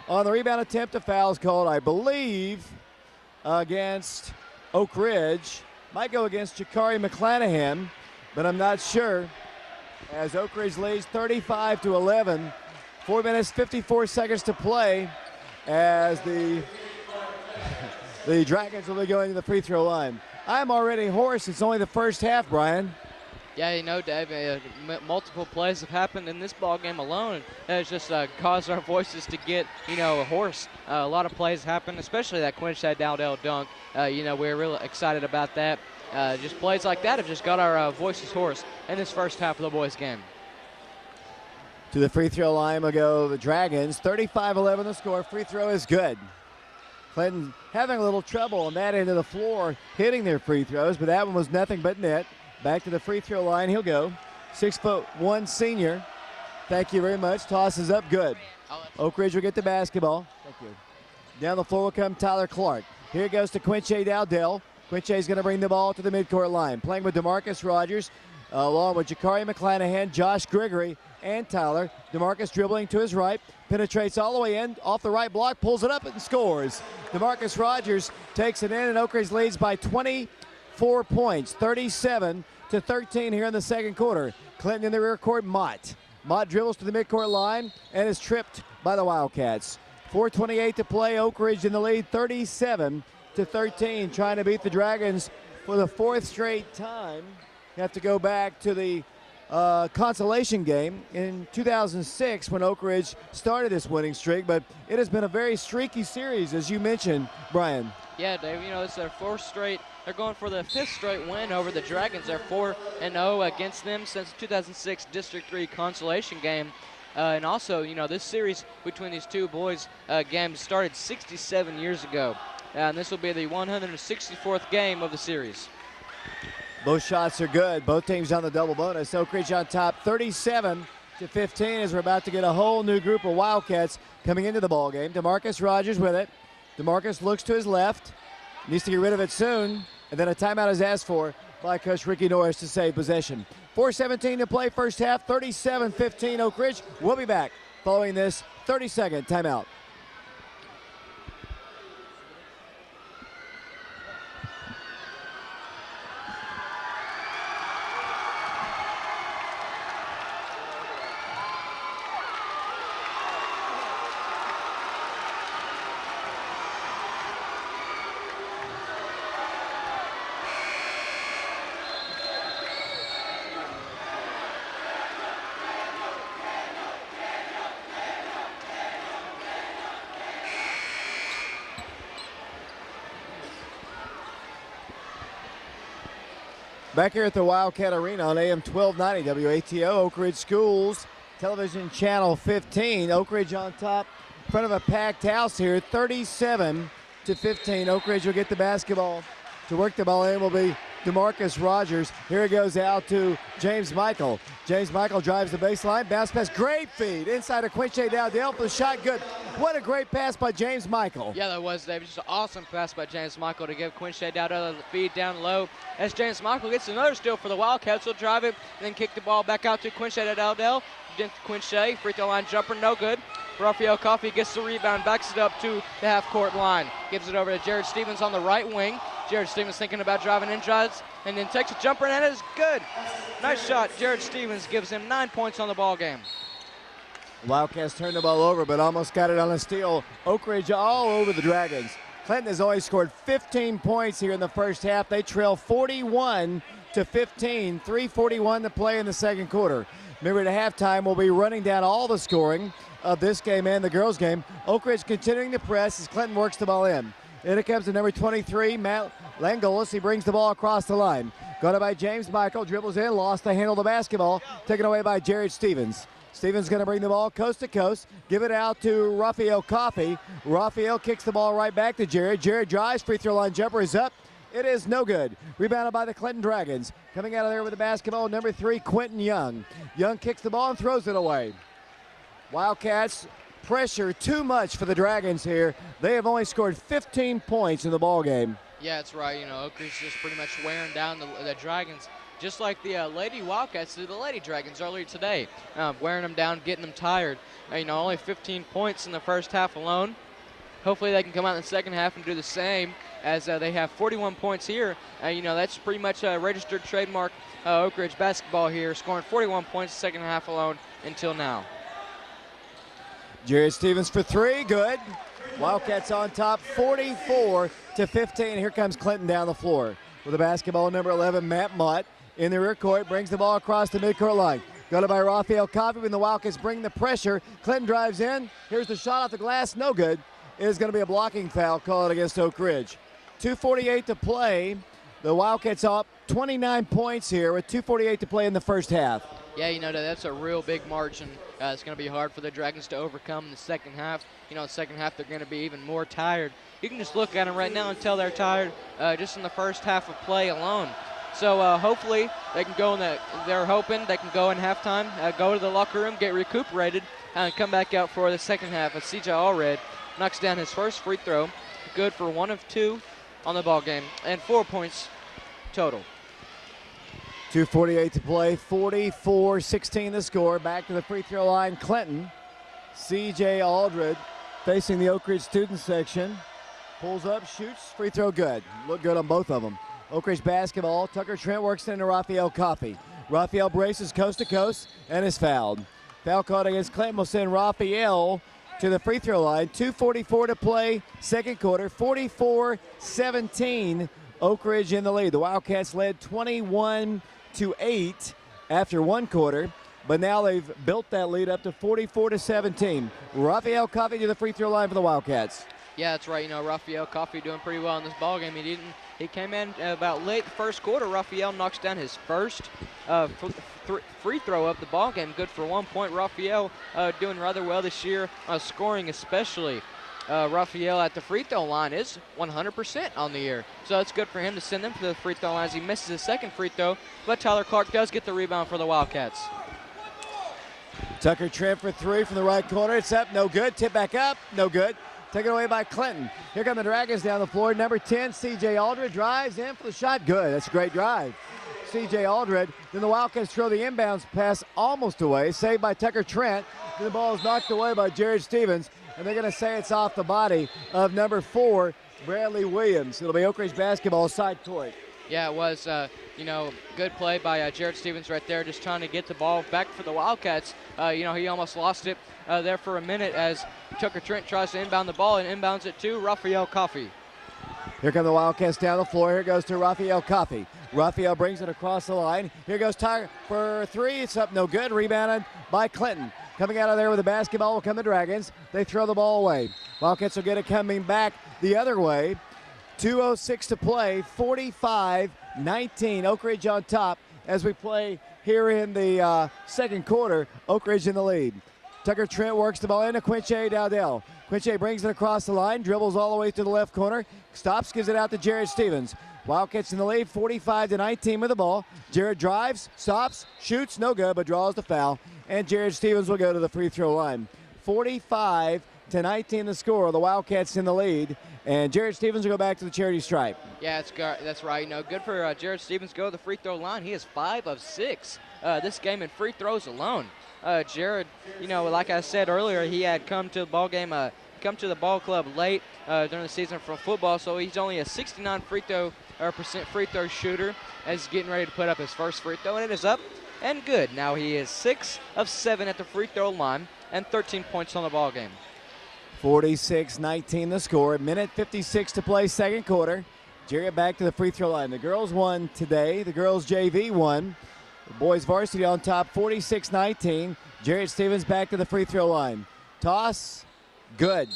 On the rebound attempt, a foul is called, I believe, against Oak Ridge. Might go against Jakari McClanahan, but I'm not sure. As Oak Ridge leads 35-11. 4 minutes, 54 seconds to play as the Dragons will be going to the free throw line. I'm already hoarse. It's only the first half, Brian. Yeah, you know, Dave, multiple plays have happened in this ball game alone. It's just caused our voices to get, hoarse. A lot of plays happened, especially that Quinshad Dowdell dunk. We're really excited about that. Just plays like that have just got our voices hoarse in this first half of the boys' game. To the free throw line will go the Dragons. 35-11 the score. Free throw is good. Clinton having a little trouble on that end of the floor hitting their free throws, but that one was nothing but net. Back to the free throw line he'll go. 6'1" senior. Thank you very much. Tosses up good. Oak Ridge will get the basketball. Thank you. Down the floor will come Tyler Clark. Here goes to Quinche Dowdell. Quinche is going to bring the ball to the midcourt line. Playing with Demarcus Rogers, along with Jakari McClanahan, Josh Gregory, and Tyler. Demarcus dribbling to his right, penetrates all the way in, off the right block, pulls it up and scores. Demarcus Rogers takes it in, and Oak Ridge leads by 24 points, 37-13 here in the second quarter. Clinton in the rear court, Mott. Mott dribbles to the midcourt line and is tripped by the Wildcats. 4:28 to play, Oak Ridge in the lead, 37-13, trying to beat the Dragons for the fourth straight time. You have to go back to the consolation game in 2006 when Oak Ridge started this winning streak, but it has been a very streaky series, as you mentioned, Brian. Yeah, Dave, it's their fourth straight. They're going for the fifth straight win over the Dragons. They're 4-0 against them since 2006 District 3 consolation game. And also, this series between these two boys games started 67 years ago. And this will be the 164th game of the series. Both shots are good. Both teams on the double bonus. Oak Ridge on top 37-15 as we're about to get a whole new group of Wildcats coming into the ball game. Demarcus Rogers with it. Demarcus looks to his left. Needs to get rid of it soon. And then a timeout is asked for by Coach Ricky Norris to save possession. 4:17 to play first half. 37-15 Oak Ridge. We'll be back following this 30-second timeout. Back here at the Wildcat Arena on AM 1290 WATO, Oak Ridge Schools, Television Channel 15. Oak Ridge on top, in front of a packed house here, 37-15. Oak Ridge will get the basketball. To work the ball in will be Demarcus Rogers. Here it goes out to James Michael. James Michael drives the baseline, bounce pass, great feed inside of Quinche Dowdell for the shot, good. What a great pass by James Michael. Yeah, that was, David. Just an awesome pass by James Michael to give Quinche Dowdell the feed down low. As James Michael gets another steal for the Wildcats, he'll drive it, then kick the ball back out to Quinche Dowdell. Then Quinche, free throw line jumper, no good. Rafael Coffey gets the rebound, backs it up to the half-court line. Gives it over to Jared Stevens on the right wing. Jared Stevens thinking about driving in, drives, and then takes a jumper, and it is good. Nice shot. Jared Stevens gives him 9 points on the ball game. Wildcats turned the ball over, but almost got it on a steal. Oak Ridge all over the Dragons. Clinton has only scored 15 points here in the first half. They trail 41-15, 3:41 to play in the second quarter. Remember, at halftime, we'll be running down all the scoring of this game and the girls' game. Oak Ridge continuing to press as Clinton works the ball in. In it comes to number 23, Matt Langolis. He brings the ball across the line. Got it by James Michael, dribbles in, lost the handle of the basketball, taken away by Jared Stevens. Stevens going to bring the ball coast to coast, give it out to Raphael Coffey. Raphael kicks the ball right back to Jared. Jared drives, free throw line jumper is up. It is no good. Rebounded by the Clinton Dragons. Coming out of there with the basketball, number 3, Quentin Young. Young kicks the ball and throws it away. Wildcats pressure too much for the Dragons here. They have only scored 15 points in the ball game. Yeah, that's right. You know, Oak Ridge just pretty much wearing down the Dragons, just like the Lady Wildcats did the Lady Dragons earlier today, wearing them down, getting them tired. You know, only 15 points in the first half alone. Hopefully they can come out in the second half and do the same, as they have 41 points here. You know, that's pretty much a registered trademark Oak Ridge basketball here, scoring 41 points the second half alone until now. Jared Stevens for 3, good. Wildcats on top, 44-15. Here comes Clinton down the floor with the basketball, number 11, Matt Mott. In the rear court, brings the ball across the midcourt line. Got it by Raphael Coffey when the Wildcats bring the pressure. Clinton drives in. Here's the shot off the glass, no good. It is going to be a blocking foul called against Oak Ridge. 2:48 to play. The Wildcats up 29 points here with 2:48 to play in the first half. Yeah, you know, that's a real big margin. It's going to be hard for the Dragons to overcome in the second half. You know, the second half they're going to be even more tired. You can just look at them right now and tell they're tired just in the first half of play alone. So hopefully they can go in they're hoping they can go in halftime, go to the locker room, get recuperated, and come back out for the second half. As CJ Allred knocks down his first free throw, good for 1 of 2 on the ball game, and 4 points total. 2:48 to play, 44-16 the score. Back to the free throw line, Clinton. CJ Aldred facing the Oak Ridge student section. Pulls up, shoots, free throw good. Look good on both of them. Oak Ridge basketball. Tucker Trent works into Raphael Coffey. Raphael braces coast to coast and is fouled. Foul called against Clinton will send Raphael to the free throw line. 2:44 to play, second quarter, 44-17. Oak Ridge in the lead. The Wildcats led 21-8 after one quarter, but now they've built that lead up to 44-17. Raphael Coffey to the free throw line for the Wildcats. Yeah, that's right. You know, Raphael Coffey doing pretty well in this ball game. He came in about late the first quarter. Raphael knocks down his first free throw of the ball game. Good for 1 point. Raphael doing rather well this year, scoring especially. Raphael at the free throw line is 100% on the year. So it's good for him to send them to the free throw line as he misses his second free throw. But Tyler Clark does get the rebound for the Wildcats. Tucker Trent for 3 from the right corner. It's up, no good. Tip back up, no good. Taken away by Clinton. Here come the Dragons down the floor. Number 10, C.J. Aldred drives in for the shot. Good, that's a great drive. C.J. Aldred. Then the Wildcats throw the inbounds pass almost away. Saved by Tucker Trent. Then the ball is knocked away by Jared Stevens. And they're going to say it's off the body of number 4, Bradley Williams. It'll be Oak Ridge basketball side court. Yeah, it was, good play by Jared Stevens right there, just trying to get the ball back for the Wildcats. He almost lost it there for a minute as Tucker Trent tries to inbound the ball and inbounds it to Raphael Coffey. Here come the Wildcats down the floor. Here goes to Raphael Coffey. Raphael brings it across the line. Here goes Tyler for 3. It's up, no good. Rebounded by Clinton. Coming out of there with the basketball will come the Dragons. They throw the ball away. Wildcats will get it coming back the other way. 2:06 to play, 45-19. Oak Ridge on top as we play here in the second quarter. Oak Ridge in the lead. Tucker Trent works the ball into Quinche Dowdell. Quinche brings it across the line, dribbles all the way to the left corner, stops, gives it out to Jared Stevens. Wildcats in the lead, 45-19 with the ball. Jared drives, stops, shoots, no good, but draws the foul. And Jared Stevens will go to the free throw line. 45-19 the score. The Wildcats in the lead. And Jared Stevens will go back to the charity stripe. Yeah, that's right. Good for Jared Stevens to go to the free throw line. He is 5 of 6 this game in free throws alone. Jared, like I said earlier, he had come to the ball game, come to the ball club late during the season from football, so he's only a 69% free throw shooter as he's getting ready to put up his first free throw, and it is up and good. Now he is 6 of 7 at the free throw line and 13 points on the ball game. 46-19 the score. Minute 56 to play, second quarter. Jared back to the free throw line. The girls won today. The girls JV won. The boys varsity on top, 46-19. Jared Stevens back to the free throw line. Toss, good.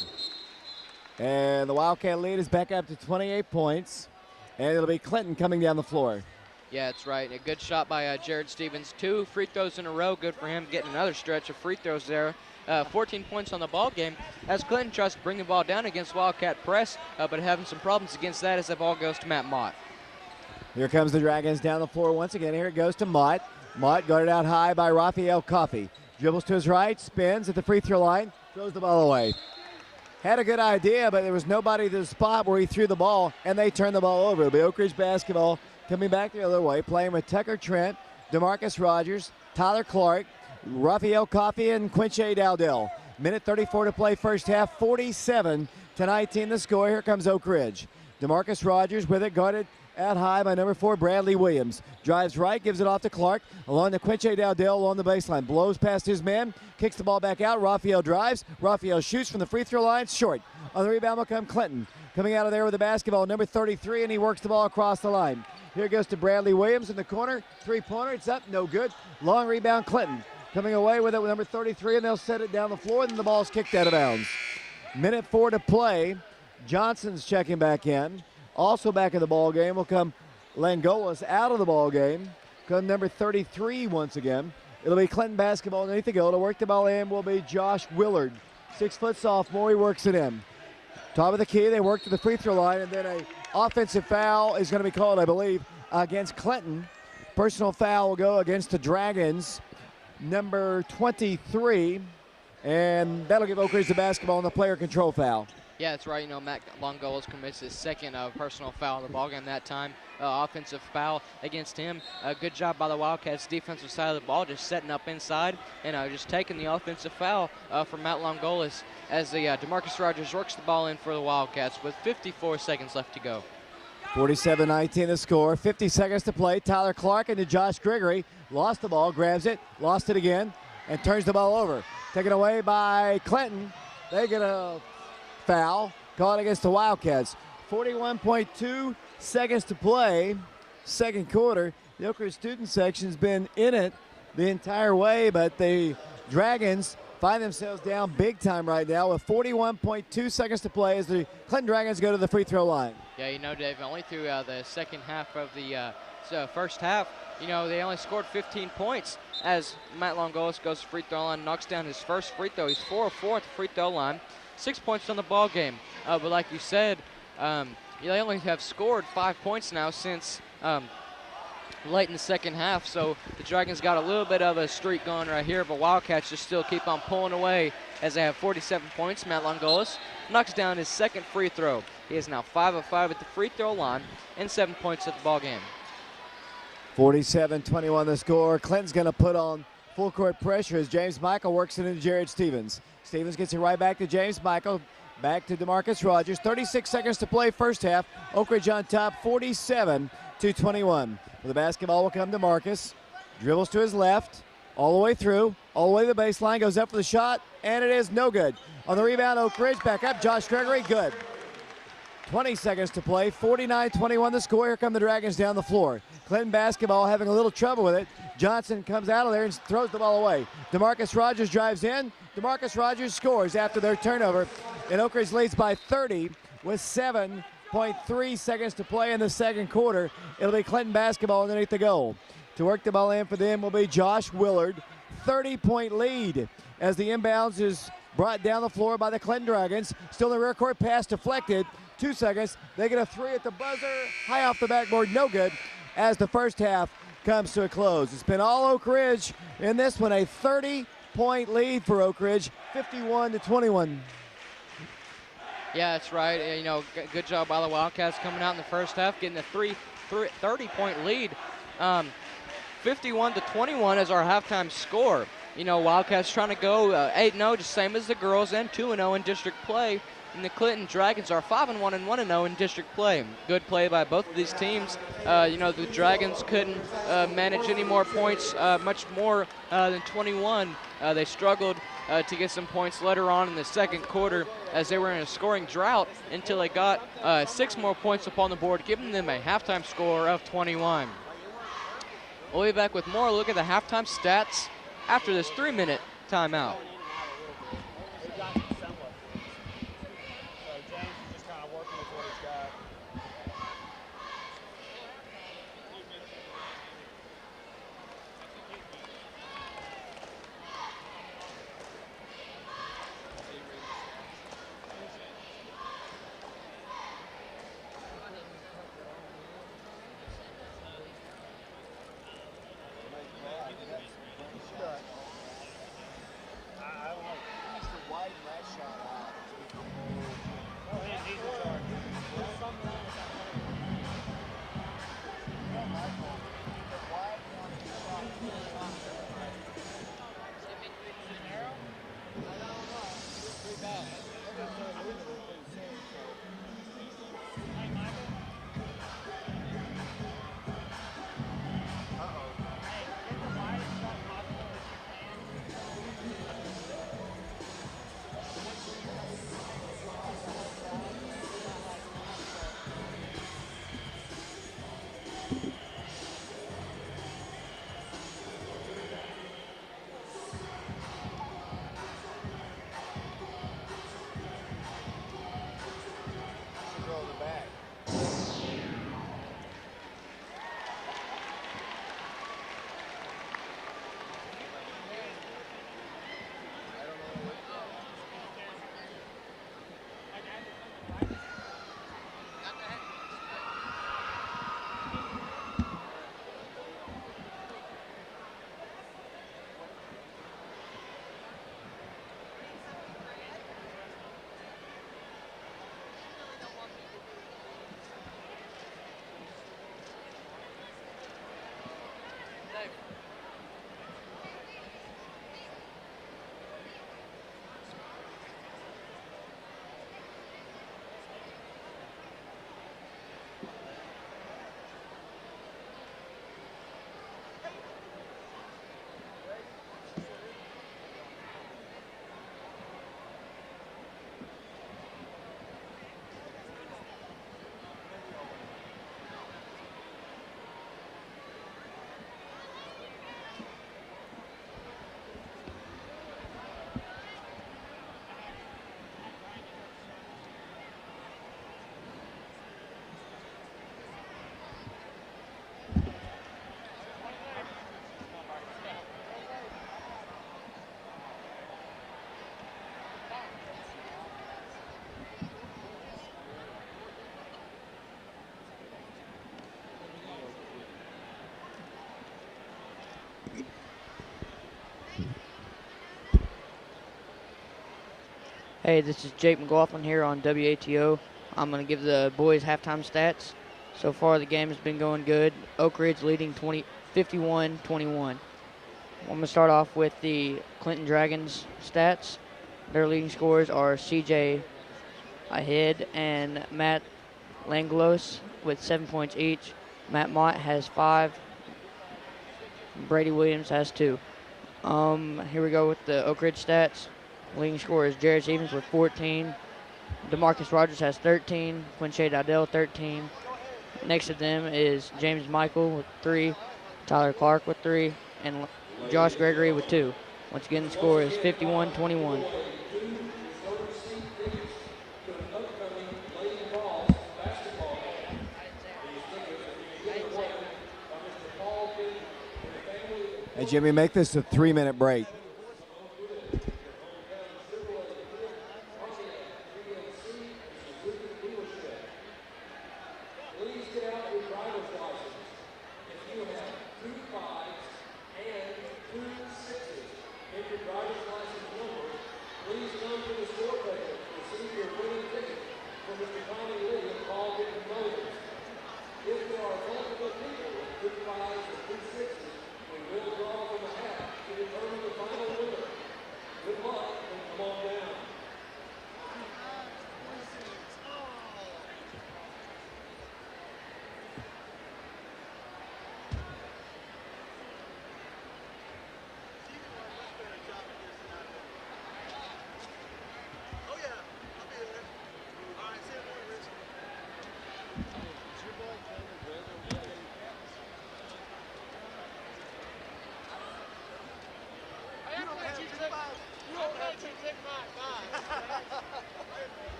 And the Wildcat lead is back up to 28 points. And it'll be Clinton coming down the floor. Yeah, that's right. A good shot by Jared Stevens. 2 free throws in a row. Good for him getting another stretch of free throws there. 14 points on the ball game as Clinton tries to bring the ball down against Wildcat press, but having some problems against that as the ball goes to Matt Mott. Here comes the Dragons down the floor once again. Here it goes to Mott. Mott guarded out high by Raphael Coffey. Dribbles to his right, spins at the free throw line, throws the ball away. Had a good idea, but there was nobody to the spot where he threw the ball, and they turned the ball over. It'll be Oak Ridge basketball coming back the other way, playing with Tucker Trent, Demarcus Rogers, Tyler Clark, Raphael Coffey, and Quinche Dowdell. Minute 34 to play first half, 47-19 the score. Here comes Oak Ridge. Demarcus Rogers with it, guarded out high by number 4, Bradley Williams. Drives right, gives it off to Clark, along to Quinche Dowdell along the baseline. Blows past his man, kicks the ball back out. Raphael drives. Raphael shoots from the free throw line, short. On the rebound will come Clinton. Coming out of there with the basketball, number 33, and he works the ball across the line. Here goes to Bradley Williams in the corner. Three-pointer, it's up, no good. Long rebound, Clinton. Coming away with it with number 33, and they'll set it down the floor, and then the ball's kicked out of bounds. Minute 4 to play. Johnson's checking back in. Also back in the ball game will come Langolas out of the ball game. Come number 33 once again. It'll be Clinton basketball underneath the goal. To work the ball in will be Josh Willard. 6-foot sophomore, he works it in. Top of the key, they work to the free throw line, and then a offensive foul is going to be called, I believe, against Clinton. Personal foul will go against the Dragons, number 23, and that'll give Oak Ridge the basketball on the player control foul. Yeah, that's right. You know, Matt Longolos commits his second personal foul of the ballgame that time. Offensive foul against him. Good job by the Wildcats defensive side of the ball, just setting up inside and just taking the offensive foul from Matt Longolos as the Demarcus Rogers works the ball in for the Wildcats with 54 seconds left to go. 47-19 the score. 50 seconds to play. Tyler Clark into Josh Gregory. Lost the ball, grabs it, lost it again, and turns the ball over. Taken away by Clinton. They get a foul called against the Wildcats. 41.2 seconds to play, second quarter. The Oak Ridge student section's been in it the entire way, but the Dragons find themselves down big time right now with 41.2 seconds to play as the Clinton Dragons go to the free throw line. Yeah, you know, Dave, only through the second half of the first half, you know, they only scored 15 points as Matt Longolos goes to free throw line, knocks down his first free throw. He's 4 of 4 at the free throw line. 6 points on the ball game, but like you said, they only have scored 5 points now since late in the second half. So the Dragons got a little bit of a streak going right here, but Wildcats just still keep on pulling away as they have 47 points. Matt Longolos knocks down his second free throw. He is now 5 of 5 at the free throw line and 7 points at the ball game. 47-21 the score. Clinton's going to put on full court pressure as James Michael works it into Jared Stevens. Stevens gets it right back to James Michael. Back to Demarcus Rogers. 36 seconds to play first half. Oak Ridge on top, 47-21. The basketball will come to Marcus. Dribbles to his left, all the way through, all the way to the baseline, goes up for the shot, and it is no good. On the rebound, Oak Ridge back up. Josh Gregory, good. 20 seconds to play, 49-21 the score. Here come the Dragons down the floor. Clinton basketball having a little trouble with it. Johnson comes out of there and throws the ball away. Demarcus Rogers drives in. Demarcus Rogers scores after their turnover. And Oak Ridge leads by 30 with 7.3 seconds to play in the second quarter. It'll be Clinton basketball underneath the goal. To work the ball in for them will be Josh Willard. 30-point lead as the inbounds is brought down the floor by the Clinton Dragons. Still in the rear court, pass deflected. 2 seconds. They get a 3 at the buzzer. High off the backboard, no good as the first half comes to a close. It's been all Oak Ridge in this one. A 30-point lead for Oak Ridge, 51-21. Yeah, that's right. You know, good job by the Wildcats coming out in the first half, getting a 30-point lead. 51-21 is our halftime score. You know, Wildcats trying to go 8-0, just same as the girls, and 2-0 in district play. And the Clinton Dragons are 5-1 and 1-0 in district play. Good play by both of these teams. You know, the Dragons couldn't manage any more points, much more than 21. They struggled to get some points later on in the second quarter as they were in a scoring drought until they got 6 more points up on the board, giving them a halftime score of 21. We'll be back with more look at the halftime stats after this 3-minute timeout. Hey, this is Jake McLaughlin here on WATO. I'm going to give the boys halftime stats. So far, the game has been going good. Oak Ridge leading 51-21. I'm going to start off with the Clinton Dragons stats. Their leading scorers are CJ Ahead and Matt Langlos with 7 points each. Matt Mott has 5. Brady Williams has 2. Here we go with the Oak Ridge stats. Leading scorer is Jared Stevens with 14. Demarcus Rogers has 13. Quinshea Dowdell 13. Next to them is James Michael with 3. Tyler Clark with 3. And Josh Gregory with 2. Once again, the score is 51-21. Hey, Jimmy, make this a 3-minute break.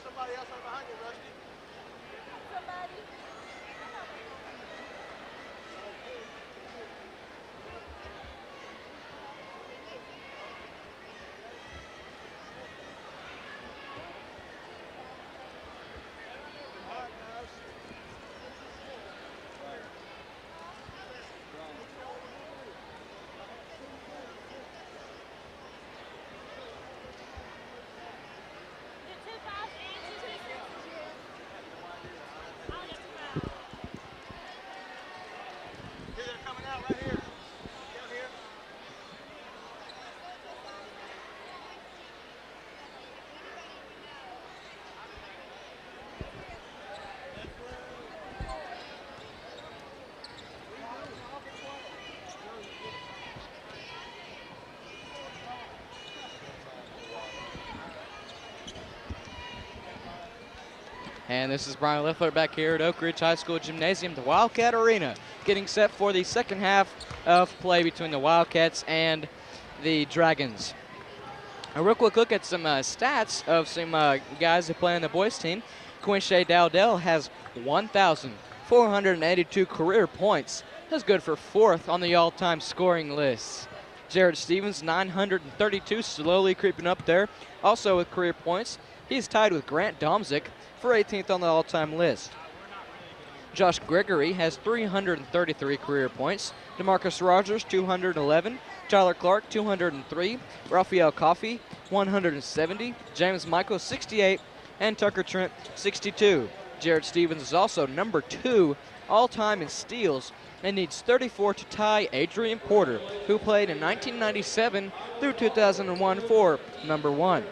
Somebody else right behind you, Rusty. Somebody. And this is Brian Loeffler back here at Oak Ridge High School Gymnasium, the Wildcat Arena, getting set for the second half of play between the Wildcats and the Dragons. A real quick look at some stats of some guys that play on the boys team. Quinshea Dowdell has 1,482 career points. That's good for 4th on the all-time scoring list. Jared Stevens, 932, slowly creeping up there. Also with career points, he's tied with Grant Domzik for 18th on the all-time list. Josh Gregory has 333 career points. Demarcus Rogers, 211. Tyler Clark, 203. Raphael Coffey, 170. James Michael, 68. And Tucker Trent, 62. Jared Stevens is also number 2 all-time in steals and needs 34 to tie Adrian Porter, who played in 1997 through 2001 for number 1.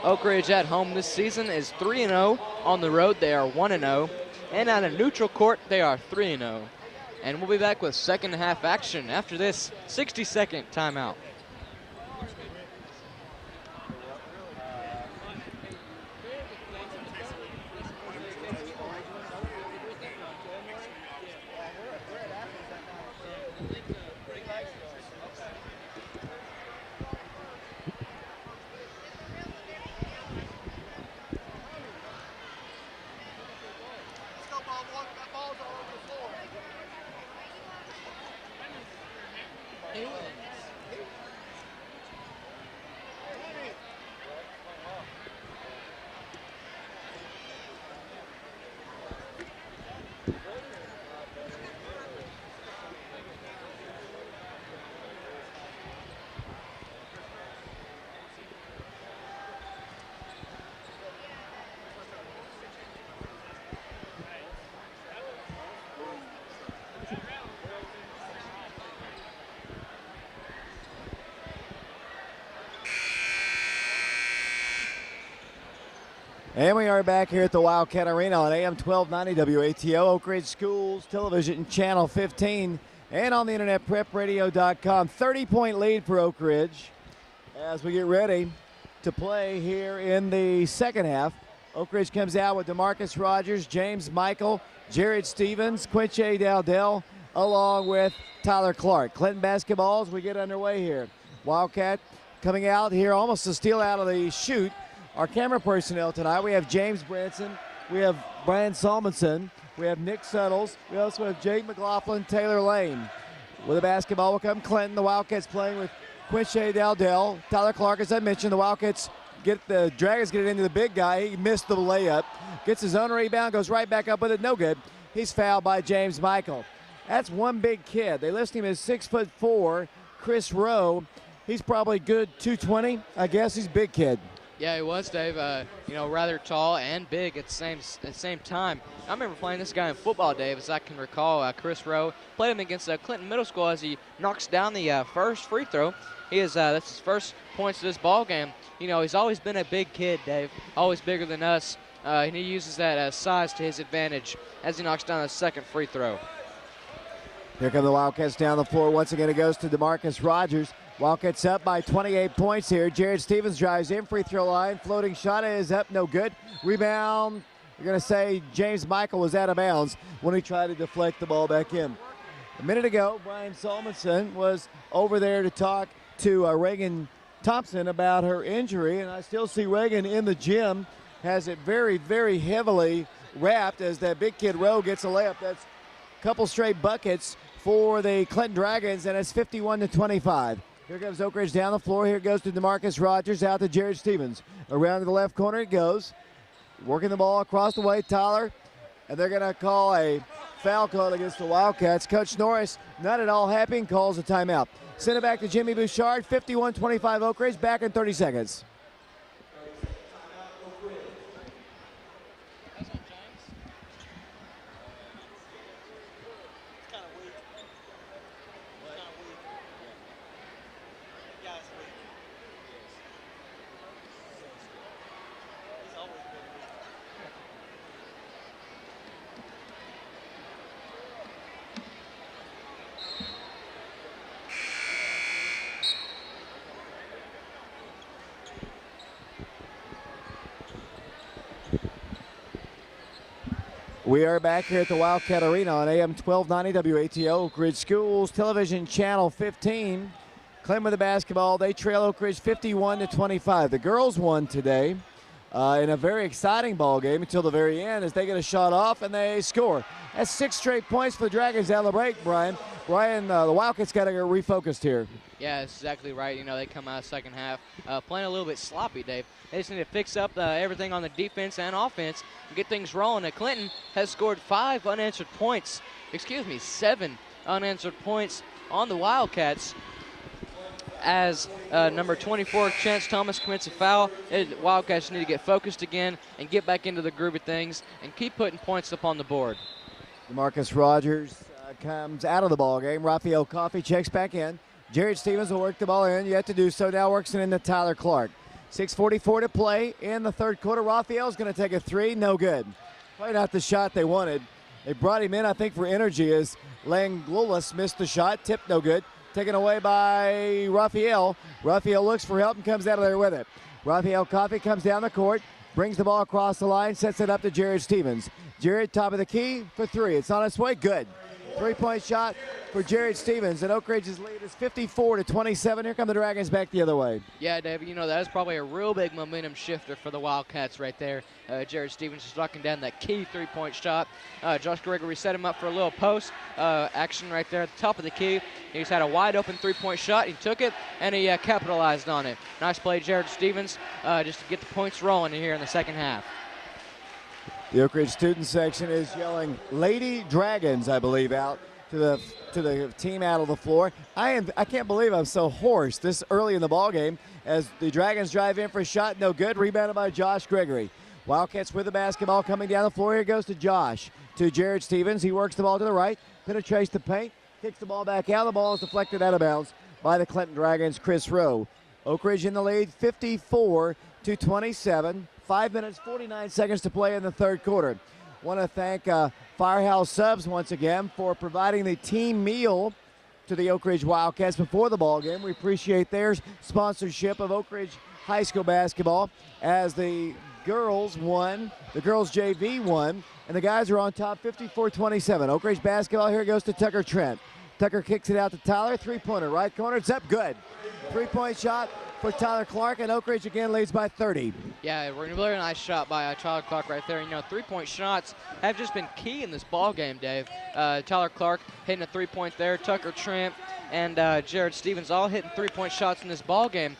Oak Ridge at home this season is 3-0. On the road, they are 1-0. And on a neutral court, they are 3-0. And we'll be back with second half action after this 60-second timeout. And we are back here at the Wildcat Arena on AM 1290 WATO, Oak Ridge Schools Television Channel 15, and on the internet, prepradio.com. 30-point lead for Oak Ridge as we get ready to play here in the second half. Oak Ridge comes out with Demarcus Rogers, James Michael, Jared Stevens, Quinche Dowdell, along with Tyler Clark. Clinton basketball as we get underway here. Wildcat coming out here almost to steal out of the shoot. Our camera personnel tonight, we have James Branson, we have Brian Salmonson, we have Nick Suttles, we also have Jake McLaughlin, Taylor Lane. With the basketball will come Clinton. The Wildcats playing with Quinche Dowdell, Tyler Clark, as I mentioned. The Wildcats Dragons get it into the big guy. He missed the layup, gets his own rebound, goes right back up with it, no good. He's fouled by James Michael. That's one big kid. They list him as 6'4", Chris Rowe. He's probably good 220, I guess. He's a big kid. Yeah, he was, Dave. Rather tall and big at the same time. I remember playing this guy in football, Dave, as I can recall. Chris Rowe played him against Clinton Middle School as he knocks down the first free throw. That's his first points of this ball game. He's always been a big kid, Dave. Always bigger than us, and he uses that size to his advantage as he knocks down the second free throw. Here come the Wildcats down the floor. Once again, it goes to Demarcus Rogers. Wildcats up by 28 points here. Jared Stevens drives in, free throw line. Floating shot is up, no good. Rebound, you're going to say James Michael was out of bounds when he tried to deflect the ball back in. A minute ago, Brian Salmonson was over there to talk to Reagan Thompson about her injury, and I still see Reagan in the gym. Has it very, very heavily wrapped as that big kid Rowe gets a layup. That's a couple straight buckets for the Clinton Dragons, and it's 51-25. Here comes Oak Ridge down the floor. Here goes to Demarcus Rogers, out to Jared Stevens. Around to the left corner it goes. Working the ball across the way, Tyler. And they're going to call a foul call against the Wildcats. Coach Norris, not at all happy, and calls a timeout. Send it back to Jimmy Bouchard. 51-25 Oak Ridge. Back in 30 seconds. We are back here at the Wildcat Arena on AM 1290 WATO, Oak Ridge Schools Television Channel 15. Clinton with the basketball. They trail Oak Ridge 51-25. The girls won today in a very exciting ball game until the very end as they get a shot off and they score. That's 6 straight points for the Dragons out of the break, Brian. The Wildcats got to get refocused here. Yeah, that's exactly right. They come out second half playing a little bit sloppy, Dave. They just need to fix up everything on the defense and offense and get things rolling. Clinton has scored 7 unanswered points on the Wildcats as number 24, Chance Thomas, commits a foul. Wildcats need to get focused again and get back into the groove of things and keep putting points up on the board. Demarcus Rogers comes out of the ball game. Raphael Coffey checks back in. Jared Stevens will work the ball in. Yet to do so. Now works it into Tyler Clark. 6:44 to play in the third quarter. Raphael's going to take a three. No good. Probably not the shot they wanted. They brought him in, I think, for energy as Langlolis missed the shot. Tip no good. Taken away by Raphael. Raphael looks for help and comes out of there with it. Raphael Coffey comes down the court, brings the ball across the line, sets it up to Jared Stevens. Jared, top of the key for three. It's on its way. Good. Three-point shot for Jared Stevens, and Oak Ridge's lead is 54-27. Here come the Dragons back the other way. Yeah, David, you know, that is probably a real big momentum shifter for the Wildcats right there. Jared Stevens is knocking down that key three-point shot. Josh Gregory set him up for a little post action right there at the top of the key. He's had a wide-open three-point shot. He took it, and he capitalized on it. Nice play, Jared Stevens, just to get the points rolling here in the second half. The Oak Ridge student section is yelling Lady Dragons, I believe, out to the team out of the floor. I can't believe I'm so hoarse this early in the ball game as the Dragons drive in for a shot. No good. Rebounded by Josh Gregory. Wildcats with the basketball coming down the floor. Here goes to Josh. To Jared Stevens. He works the ball to the right. Penetrates the paint. Kicks the ball back out. The ball is deflected out of bounds by the Clinton Dragons' Chris Rowe. Oak Ridge in the lead, 54-27. 5 minutes, 49 seconds to play in the third quarter. Want to thank Firehouse Subs once again for providing the team meal to the Oak Ridge Wildcats before the ball game. We appreciate their sponsorship of Oak Ridge High School basketball as the girls won, the girls JV won, and the guys are on top 54-27. Oak Ridge basketball, here goes to Tucker Trent. Tucker kicks it out to Tyler, three-pointer, right corner, it's up, good. Three-point shot for Tyler Clark, and Oak Ridge again leads by 30. Yeah, really nice shot by Tyler Clark right there. You know, three-point shots have just been key in this ball game, Dave. Tyler Clark hitting a three-point there. Tucker Trent and Jared Stevens all hitting three-point shots in this ball game.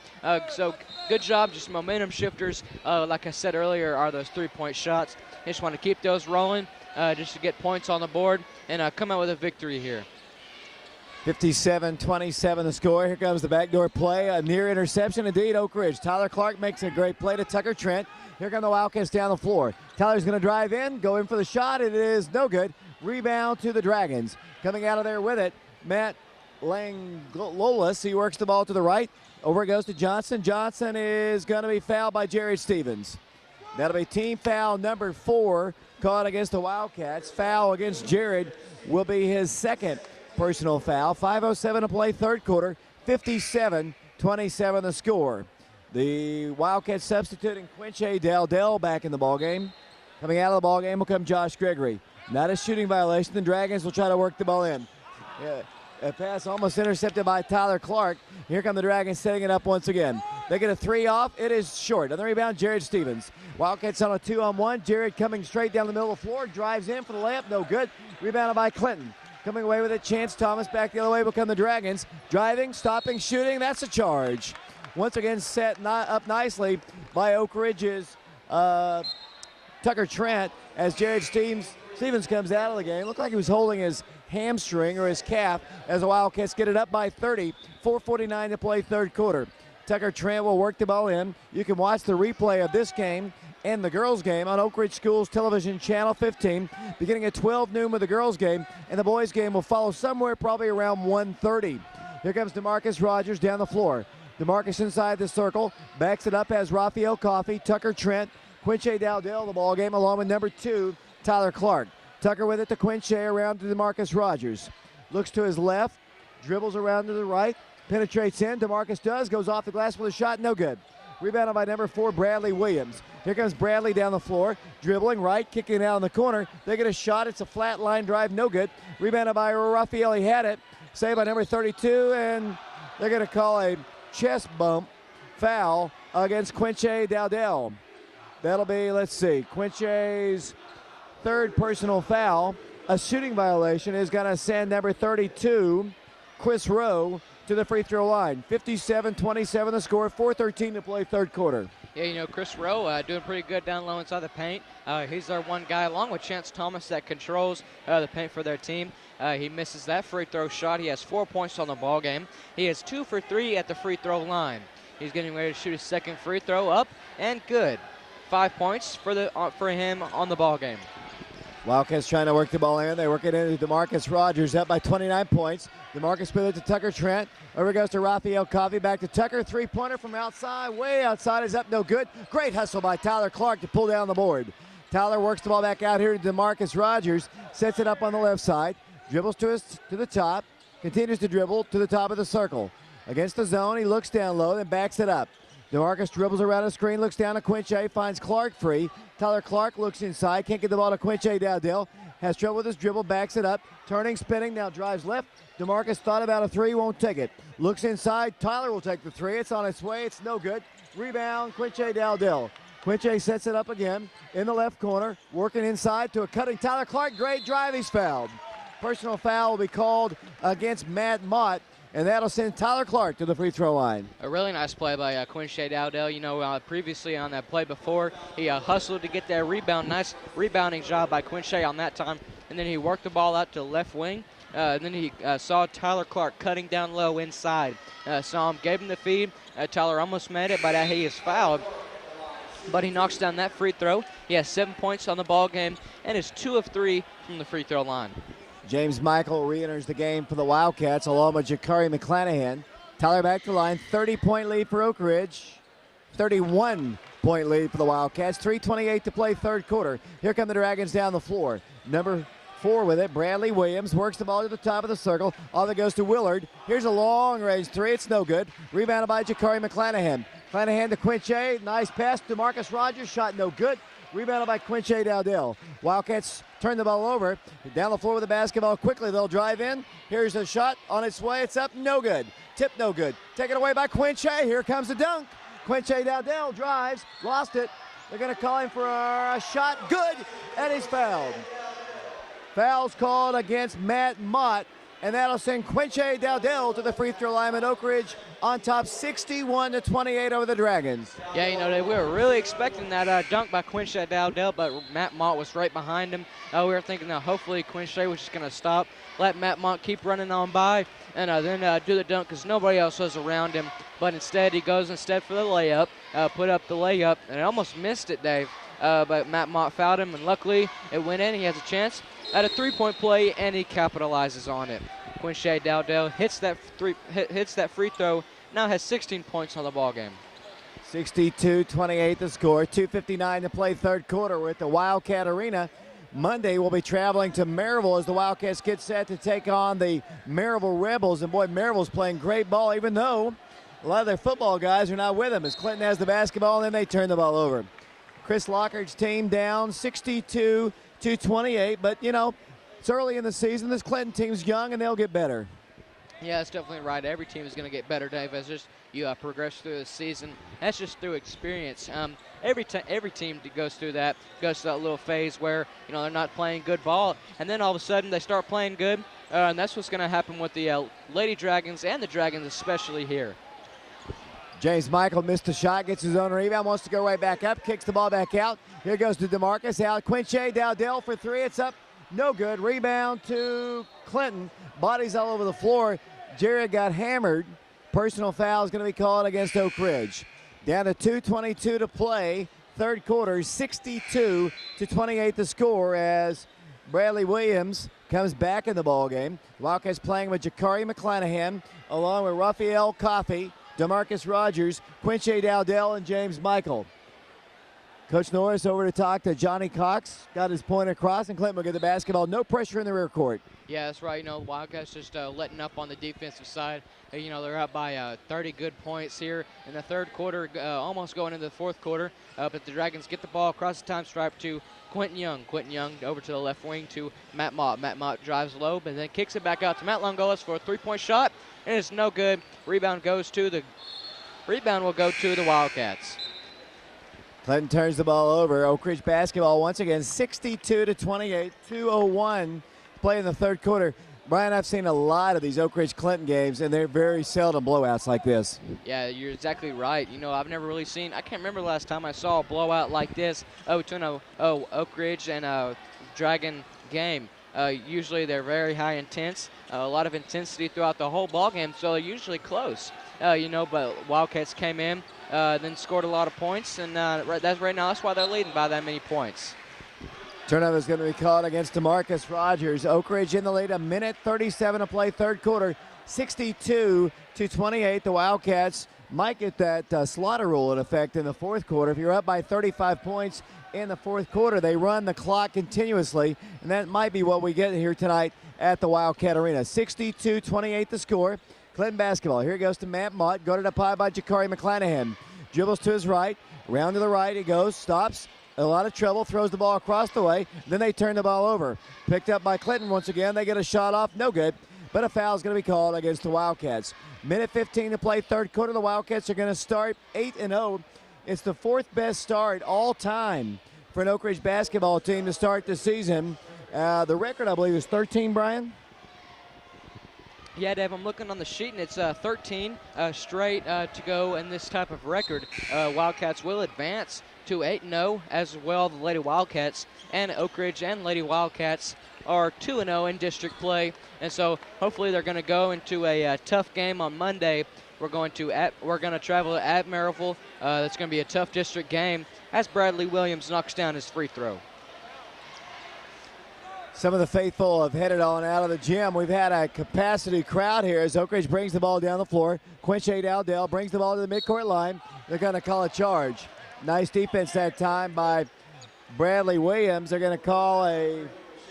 So good job, just momentum shifters. Like I said earlier, are those three-point shots. They just want to keep those rolling just to get points on the board and come out with a victory here. 57-27 the score. Here comes the backdoor play. A near interception indeed, Oak Ridge. Tyler Clark makes a great play to Tucker Trent. Here come the Wildcats down the floor. Tyler's going to drive in, go in for the shot. It is no good. Rebound to the Dragons. Coming out of there with it, Matt Langlolis. He works the ball to the right. Over it goes to Johnson. Johnson is going to be fouled by Jared Stevens. That'll be team foul number 4 caught against the Wildcats. Foul against Jared will be his second personal foul. 5:07 to play, third quarter. 57-27 the score. The Wildcats substituting Quinche Daldell back in the ballgame. Coming out of the ballgame will come Josh Gregory. Not a shooting violation. The Dragons will try to work the ball in. A pass almost intercepted by Tyler Clark. Here come the Dragons setting it up once again. They get a three off. It is short. On the rebound, Jared Stevens. Wildcats on a 2-on-1. Jared coming straight down the middle of the floor. Drives in for the layup. No good. Rebounded by Clinton. Coming away with it, Chance Thomas back the other way will come the Dragons. Driving, stopping, shooting, that's a charge. Once again set up nicely by Oak Ridge's Tucker Trent as Jared Stevens comes out of the game. Looked like he was holding his hamstring or his calf as the Wildcats get it up by 30. 4:49 to play third quarter. Tucker Trent will work the ball in. You can watch the replay of this game and the girls game on Oak Ridge Schools Television Channel 15, beginning at 12 noon with the girls game, and the boys game will follow somewhere probably around 1:30. Here comes Demarcus Rogers down the floor. Demarcus inside the circle, backs it up as Raphael Coffey, Tucker Trent, Quinche Daldell the ball game, along with number 2, Tyler Clark. Tucker with it to Quinche, around to Demarcus Rogers. Looks to his left, dribbles around to the right, penetrates in. Demarcus does, goes off the glass with a shot, no good. Rebounded by number 4, Bradley Williams. Here comes Bradley down the floor, dribbling right, kicking out in the corner. They get a shot. It's a flat line drive, no good. Rebounded by Raphael. He had it. Saved by number 32, and they're going to call a chest bump foul against Quinche Daldell. That'll be, let's see, Quinche's third personal foul. A shooting violation is going to send number 32, Chris Rowe, to the free throw line. 57-27 the score, 4:13 to play third quarter. Yeah, you know, Chris Rowe doing pretty good down low inside the paint. He's their one guy, along with Chance Thomas, that controls the paint for their team. He misses that free throw shot. He has 4 points on the ball game. He is 2 for 3 at the free throw line. He's getting ready to shoot his second free throw, up and good. 5 points for him on the ball game. Wildcats trying to work the ball in. They work it into Demarcus Rogers, up by 29 points. Demarcus with it to Tucker Trent. Over goes to Raphael Coffey, back to Tucker. Three-pointer from outside, way outside, is up, no good. Great hustle by Tyler Clark to pull down the board. Tyler works the ball back out here to Demarcus Rogers, sets it up on the left side, dribbles to the top, continues to dribble to the top of the circle. Against the zone, he looks down low, then backs it up. Demarcus dribbles around the screen, looks down to Quinche, finds Clark free. Tyler Clark looks inside, can't get the ball to Quinche Dowdell. Has trouble with his dribble, backs it up, turning, spinning, now drives left. Demarcus thought about a three, won't take it. Looks inside, Tyler will take the three. It's on its way, it's no good. Rebound, Quinche Dowdell. Quinche sets it up again in the left corner, working inside to a cutting Tyler Clark. Great drive, he's fouled. Personal foul will be called against Matt Mott, and that'll send Tyler Clark to the free throw line. A really nice play by Quinche Dowdell. You know, previously on that play before, he hustled to get that rebound. Nice rebounding job by Quinche on that time. And then he worked the ball out to the left wing. And then he saw Tyler Clark cutting down low inside. Saw him, gave him the feed. Tyler almost made it, but he is fouled. But he knocks down that free throw. He has 7 points on the ball game and is 2 of 3 from the free throw line. James Michael re-enters the game for the Wildcats along with Jakari McClanahan. Tyler back to line, 30-point lead for Oak Ridge. 31-point lead for the Wildcats. 3:28 to play third quarter. Here come the Dragons down the floor. Number 4 with it, Bradley Williams, works the ball to the top of the circle. All that goes to Willard. Here's a long-range three. It's no good. Rebounded by Jakari McClanahan. McClanahan to Quinche. Nice pass to Demarcus Rogers. Shot no good. Rebounded by Quinche Dowdell. Wildcats turn the ball over. Down the floor with the basketball quickly. They'll drive in. Here's a shot on its way. It's up. No good. Tip no good. Taken away by Quinche. Here comes the dunk. Quinche Dowdell drives. Lost it. They're going to call him for a shot. Good. And he's fouled. Fouls called against Matt Mott. And that'll send Quinche Dowdell to the free throw line at Oak Ridge on top 61-28 over the Dragons. Yeah, you know, we were really expecting that dunk by Quinche Dowdell, but Matt Mott was right behind him. We were thinking that hopefully Quinche was just going to stop, let Matt Mott keep running on by, and then do the dunk because nobody else was around him. But instead, he goes for the layup, put up the layup, and almost missed it, Dave. But Matt Mott fouled him, and luckily it went in. He has a chance at a three-point play, and he capitalizes on it. Quinche Dowdell hits that free throw, now has 16 points on the ball game. 62-28 the score, 2:59 to play third quarter. We're at the Wildcat Arena. Monday we'll be traveling to Maryville as the Wildcats get set to take on the Maryville Rebels. And boy, Maryville's playing great ball, even though a lot of their football guys are not with them, as Clinton has the basketball and then they turn the ball over. Chris Lockhart's team down 62-28, but you know, it's early in the season. This Clinton team's young and they'll get better. Yeah, that's definitely right. Every team is going to get better, Dave, as just you progress through the season. That's just through experience. Every team goes through that little phase where, you know, they're not playing good ball, and then all of a sudden they start playing good, and that's what's going to happen with the Lady Dragons and the Dragons especially here. James Michael missed the shot, gets his own rebound, wants to go right back up, kicks the ball back out. Here goes to Demarcus, out Quinche Dowdell for three. It's up, no good. Rebound to Clinton. Bodies all over the floor. Jared got hammered. Personal foul is going to be called against Oak Ridge. Down to 2:22 to play. Third quarter, 62-28 the score as Bradley Williams comes back in the ball game. Wildcats playing with Jakari McClanahan along with Raphael Coffey, Demarcus Rogers, Quinche Dowdell, and James Michael. Coach Norris over to talk to Johnny Cox. Got his point across, and Clinton will get the basketball. No pressure in the rear court. Yeah, that's right. You know, Wildcats just letting up on the defensive side. You know, they're up by 30 good points here in the third quarter, almost going into the fourth quarter. But the Dragons get the ball across the time stripe to Quentin Young. Quentin Young over to the left wing to Matt Mott. Matt Mott drives low, but then kicks it back out to Matt Longolis for a three-point shot, and it's no good. Rebound will go to the Wildcats. Clinton turns the ball over. Oak Ridge basketball once again, 62-28, 2:01 play in the third quarter. Brian, I've seen a lot of these Oak Ridge Clinton games, and they're very seldom blowouts like this. Yeah, you're exactly right. You know, I've never really seen, I can't remember the last time I saw a blowout like this between Oak Ridge and a Dragon game. Usually they're very high intense, a lot of intensity throughout the whole ball game, so they're usually close. You know, but Wildcats came in, then scored a lot of points, and right now that's why they're leading by that many points. Turnover is going to be called against Demarcus Rogers. Oak Ridge in the lead, 1:37 to play, third quarter, 62-28. The Wildcats might get that slaughter rule in effect in the fourth quarter. If you're up by 35 points in the fourth quarter, they run the clock continuously, and that might be what we get here tonight at the Wildcat Arena. 62-28 the score. Clinton basketball. Here it goes to Matt Mott, guarded up high by Jakari McClanahan. Dribbles to his right, round to the right he goes, stops. A lot of trouble, throws the ball across the way. Then they turn the ball over. Picked up by Clinton once again. They get a shot off, no good. But a foul is going to be called against the Wildcats. 1:15 to play, third quarter. The Wildcats are going to start 8-0. It's the fourth best start all time for an Oak Ridge basketball team to start the season. The record, I believe, is 13, Brian? Yeah, Dave, I'm looking on the sheet, and it's 13 straight to go in this type of record. Wildcats will advance to 8-0 as well. The Lady Wildcats and Oak Ridge and Lady Wildcats are 2-0 in district play, and so hopefully they're going to go into a tough game on Monday. We're going to travel at Maryville. That's going to be a tough district game as Bradley Williams knocks down his free throw. Some of the faithful have headed on out of the gym. We've had a capacity crowd here as Oak Ridge brings the ball down the floor. Quinche Dowdell brings the ball to the midcourt line. They're going to call a charge. Nice defense that time by Bradley Williams. They're going to call a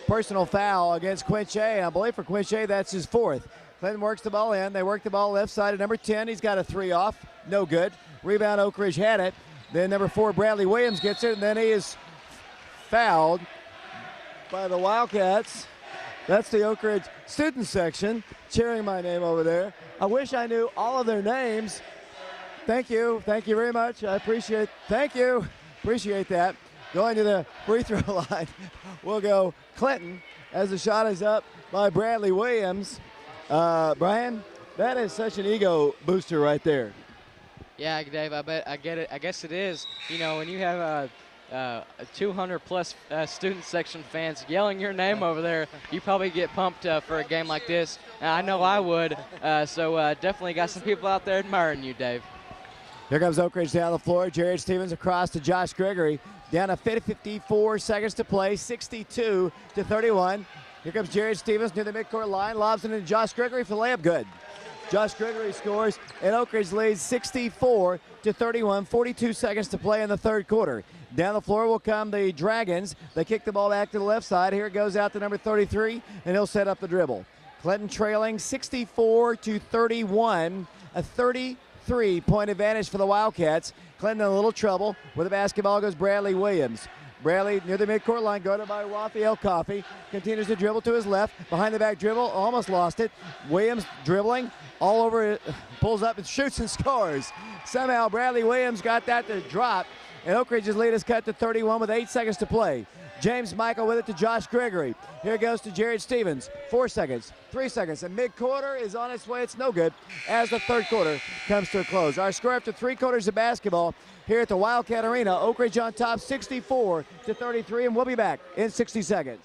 personal foul against Quinche. I believe for Quinche that's his fourth. Clinton works the ball in. They work the ball left side of number 10. He's got a three off. No good. Rebound, Oak Ridge had it. Then number 4, Bradley Williams gets it, and then he is fouled by the Wildcats. That's the Oak Ridge student section cheering my name over there. I wish I knew all of their names. Thank you very much. I appreciate, thank you, appreciate that. Going to the free throw line, we'll go Clinton as the shot is up by Bradley Williams. Brian, that is such an ego booster right there. Yeah, Dave, I get it. I guess it is. You know, when you have 200-plus student section fans yelling your name over there, you probably get pumped for a game like this. I know I would. So definitely got some people out there admiring you, Dave. Here comes Oak Ridge down the floor. Jared Stevens across to Josh Gregory. Down to 54 seconds to play, 62-31. Here comes Jared Stevens near the midcourt line. Lobs it into Josh Gregory for the layup. Good. Josh Gregory scores, and Oak Ridge leads 64-31. 42 seconds to play in the third quarter. Down the floor will come the Dragons. They kick the ball back to the left side. Here it goes out to number 33, and he'll set up the dribble. Clinton trailing 64-31. A 33-point advantage for the Wildcats. Clinton in a little trouble. Where the basketball goes Bradley Williams. Bradley near the midcourt line, guarded by Raphael Coffey. Continues to dribble to his left. Behind the back dribble, almost lost it. Williams dribbling all over it, pulls up and shoots and scores. Somehow Bradley Williams got that to drop, and Oak Ridge's lead is cut to 31 with 8 seconds to play. James Michael with it to Josh Gregory. Here goes to Jared Stevens. 4 seconds, 3 seconds, and mid-quarter is on its way. It's no good as the third quarter comes to a close. Our score after 3 quarters of basketball here at the Wildcat Arena. Oak Ridge on top 64-33, and we'll be back in 60 seconds.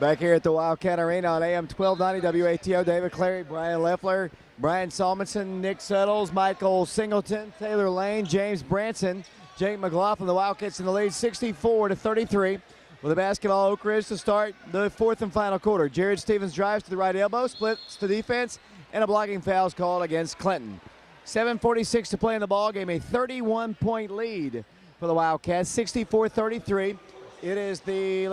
Back here at the Wildcat Arena on AM 1290 WATO, David Clary, Brian Loeffler, Brian Salmonson, Nick Settles, Michael Singleton, Taylor Lane, James Branson, Jake McLaughlin. The Wildcats in the lead 64-33. With the basketball, Oak Ridge to start the fourth and final quarter. Jared Stevens drives to the right elbow, splits to defense, and a blocking foul is called against Clinton. 7:46 to play in the ball game, a 31-point lead for the Wildcats, 64-33. It is the,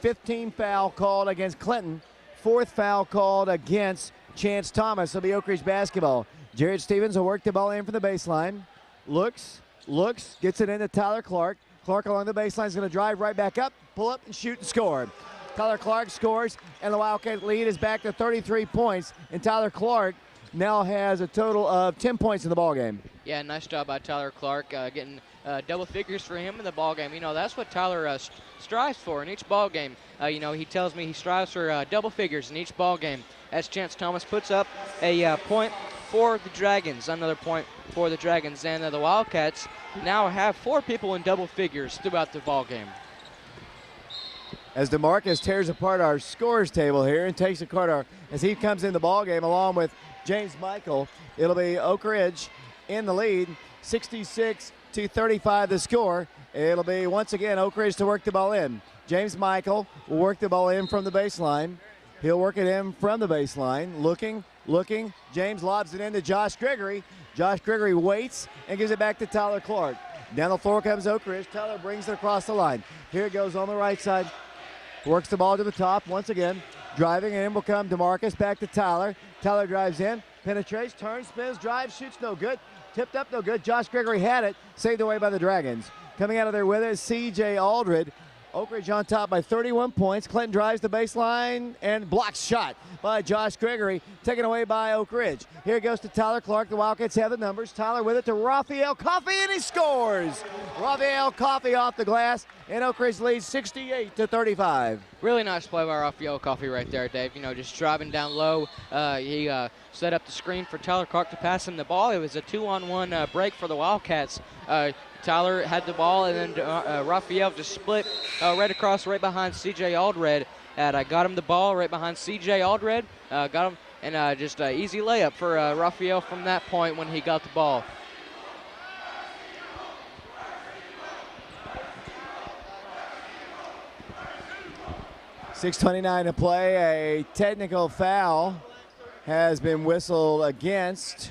15 foul called against Clinton, fourth foul called against Chance Thomas. It'll be Oak Ridge basketball. Jared Stevens will work the ball in from the baseline. Looks, gets it into Tyler Clark. Clark along the baseline is going to drive right back up, pull up and shoot and score. Tyler Clark scores, and the Wildcat lead is back to 33 points. And Tyler Clark now has a total of 10 points in the ballgame. Yeah, nice job by Tyler Clark, getting double figures for him in the ballgame. You know, that's what Tyler strives for in each ballgame. You know, he tells me he strives for double figures in each ballgame. As Chance Thomas puts up a point for the Dragons, another point for the Dragons. And the Wildcats now have 4 people in double figures throughout the ballgame. As Demarcus tears apart our scores table here and takes apart as he comes in the ballgame along with James Michael, it'll be Oak Ridge in the lead, 66-35 the score. It'll be once again Oak Ridge to work the ball in. James Michael will work the ball in from the baseline. He'll work it in from the baseline, looking. James lobs it into Josh Gregory. Josh Gregory waits and gives it back to Tyler Clark. Down the floor comes Oak Ridge. Tyler brings it across the line. Here it goes on the right side. Works the ball to the top once again. Driving in will come Demarcus, back to Tyler. Tyler drives in, penetrates, turns, spins, drives, shoots, no good. Tipped up, no good. Josh Gregory had it, saved away by the Dragons. Coming out of there with it is C.J. Aldred. Oak Ridge on top by 31 points. Clinton drives the baseline and blocks shot by Josh Gregory, taken away by Oak Ridge. Here it goes to Tyler Clark. The Wildcats have the numbers. Tyler with it to Raphael Coffey, and he scores. Raphael Coffey off the glass, and Oak Ridge leads 68-35. Really nice play by Raphael Coffey right there, Dave. You know, just driving down low. He set up the screen for Tyler Clark to pass him the ball. It was a 2-on-1 break for the Wildcats. Tyler had the ball, and then Raphael just split right across, right behind C.J. Aldred. And got him the ball right behind C.J. Aldred. Got him, and just an easy layup for Raphael from that point when he got the ball. .6:29 to play. A technical foul has been whistled against.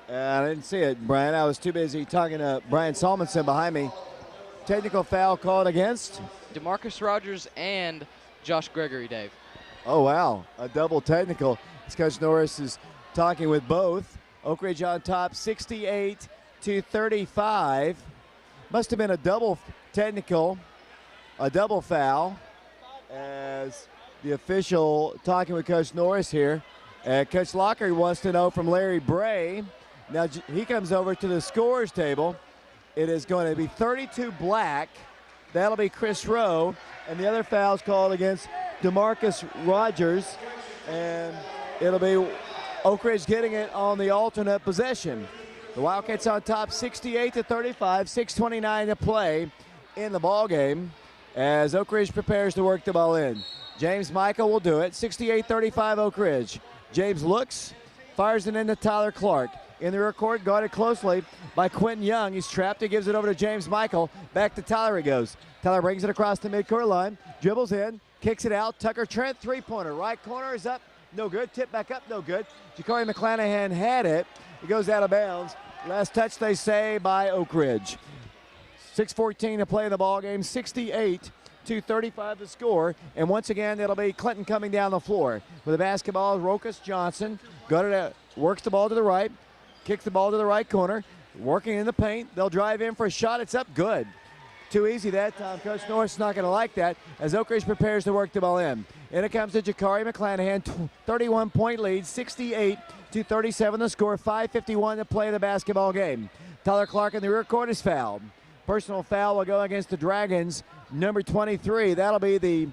I didn't see it, Brian. I was too busy talking to Brian Salmonson behind me. Technical foul called against? Demarcus Rogers and Josh Gregory, Dave. Oh, wow. A double technical. As Coach Norris is talking with both. Oak Ridge on top, 68-35. Must have been a double technical, a double foul, as the official talking with Coach Norris here. Coach Locker wants to know from Larry Bray. Now he comes over to the scores table. It is going to be 32 black. That'll be Chris Rowe. And the other foul's called against Demarcus Rogers. And it'll be Oak Ridge getting it on the alternate possession. The Wildcats on top 68-35, 6:29 to play in the ball game as Oak Ridge prepares to work the ball in. James Michael will do it. 68-35 Oak Ridge. James looks, fires it into Tyler Clark. In the rear court, guarded closely by Quentin Young. He's trapped. He gives it over to James Michael. Back to Tyler he goes. Tyler brings it across the midcourt line. Dribbles in. Kicks it out. Tucker Trent, three-pointer. Right corner is up. No good. Tip back up. No good. Ja'Cory McClanahan had it. It goes out of bounds. Last touch, they say, by Oak Ridge. 6:14 to play in the ballgame. 68-35 the score. And once again, it'll be Clinton coming down the floor. With the basketball, Rokas Johnson. Works the ball to the right. Kicks the ball to the right corner. Working in the paint. They'll drive in for a shot. It's up. Good. Too easy that time. Coach Norris is not going to like that as Oak Ridge prepares to work the ball in. In it comes to Ja'Cory McClanahan. 31-point lead. 68-37 the score. 5:51 to play the basketball game. Tyler Clark in the rear court is fouled. Personal foul will go against the Dragons. Number 23. That'll be the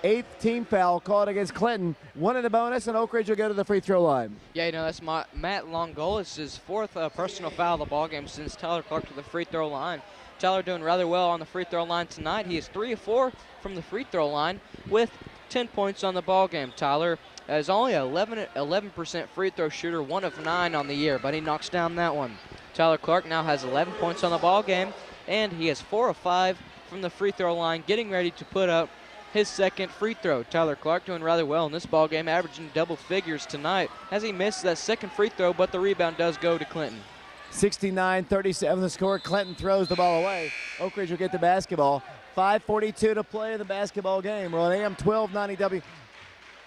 8th team foul called against Clinton. One in the bonus, and Oak Ridge will go to the free throw line. Yeah, you know, that's Matt Longolis' his 4th personal foul of the ballgame since Tyler Clark to the free throw line. Tyler doing rather well on the free throw line tonight. He is 3 of 4 from the free throw line with 10 points on the ball game. Tyler is only 11% free throw shooter, 1 of 9 on the year, but he knocks down that one. Tyler Clark now has 11 points on the ball game, and he is 4 of 5 from the free throw line, getting ready to put up his second free throw. Tyler Clark doing rather well in this ball game, averaging double figures tonight as he missed that second free throw, but the rebound does go to Clinton. 69-37 the score. Clinton throws the ball away. Oak Ridge will get the basketball. 5:42 to play in the basketball game. We're on AM 1290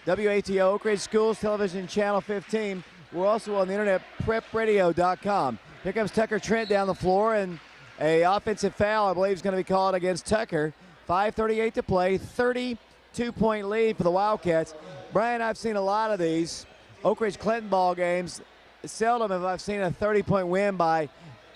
WATO, Oak Ridge Schools Television Channel 15. We're also on the internet, prepradio.com. Here comes Tucker Trent down the floor, and a offensive foul, I believe, is going to be called against Tucker. 5:38 to play, 32-point lead for the Wildcats. Brian, I've seen a lot of these Oak Ridge Clinton ball games. Seldom have I seen a 30-point win by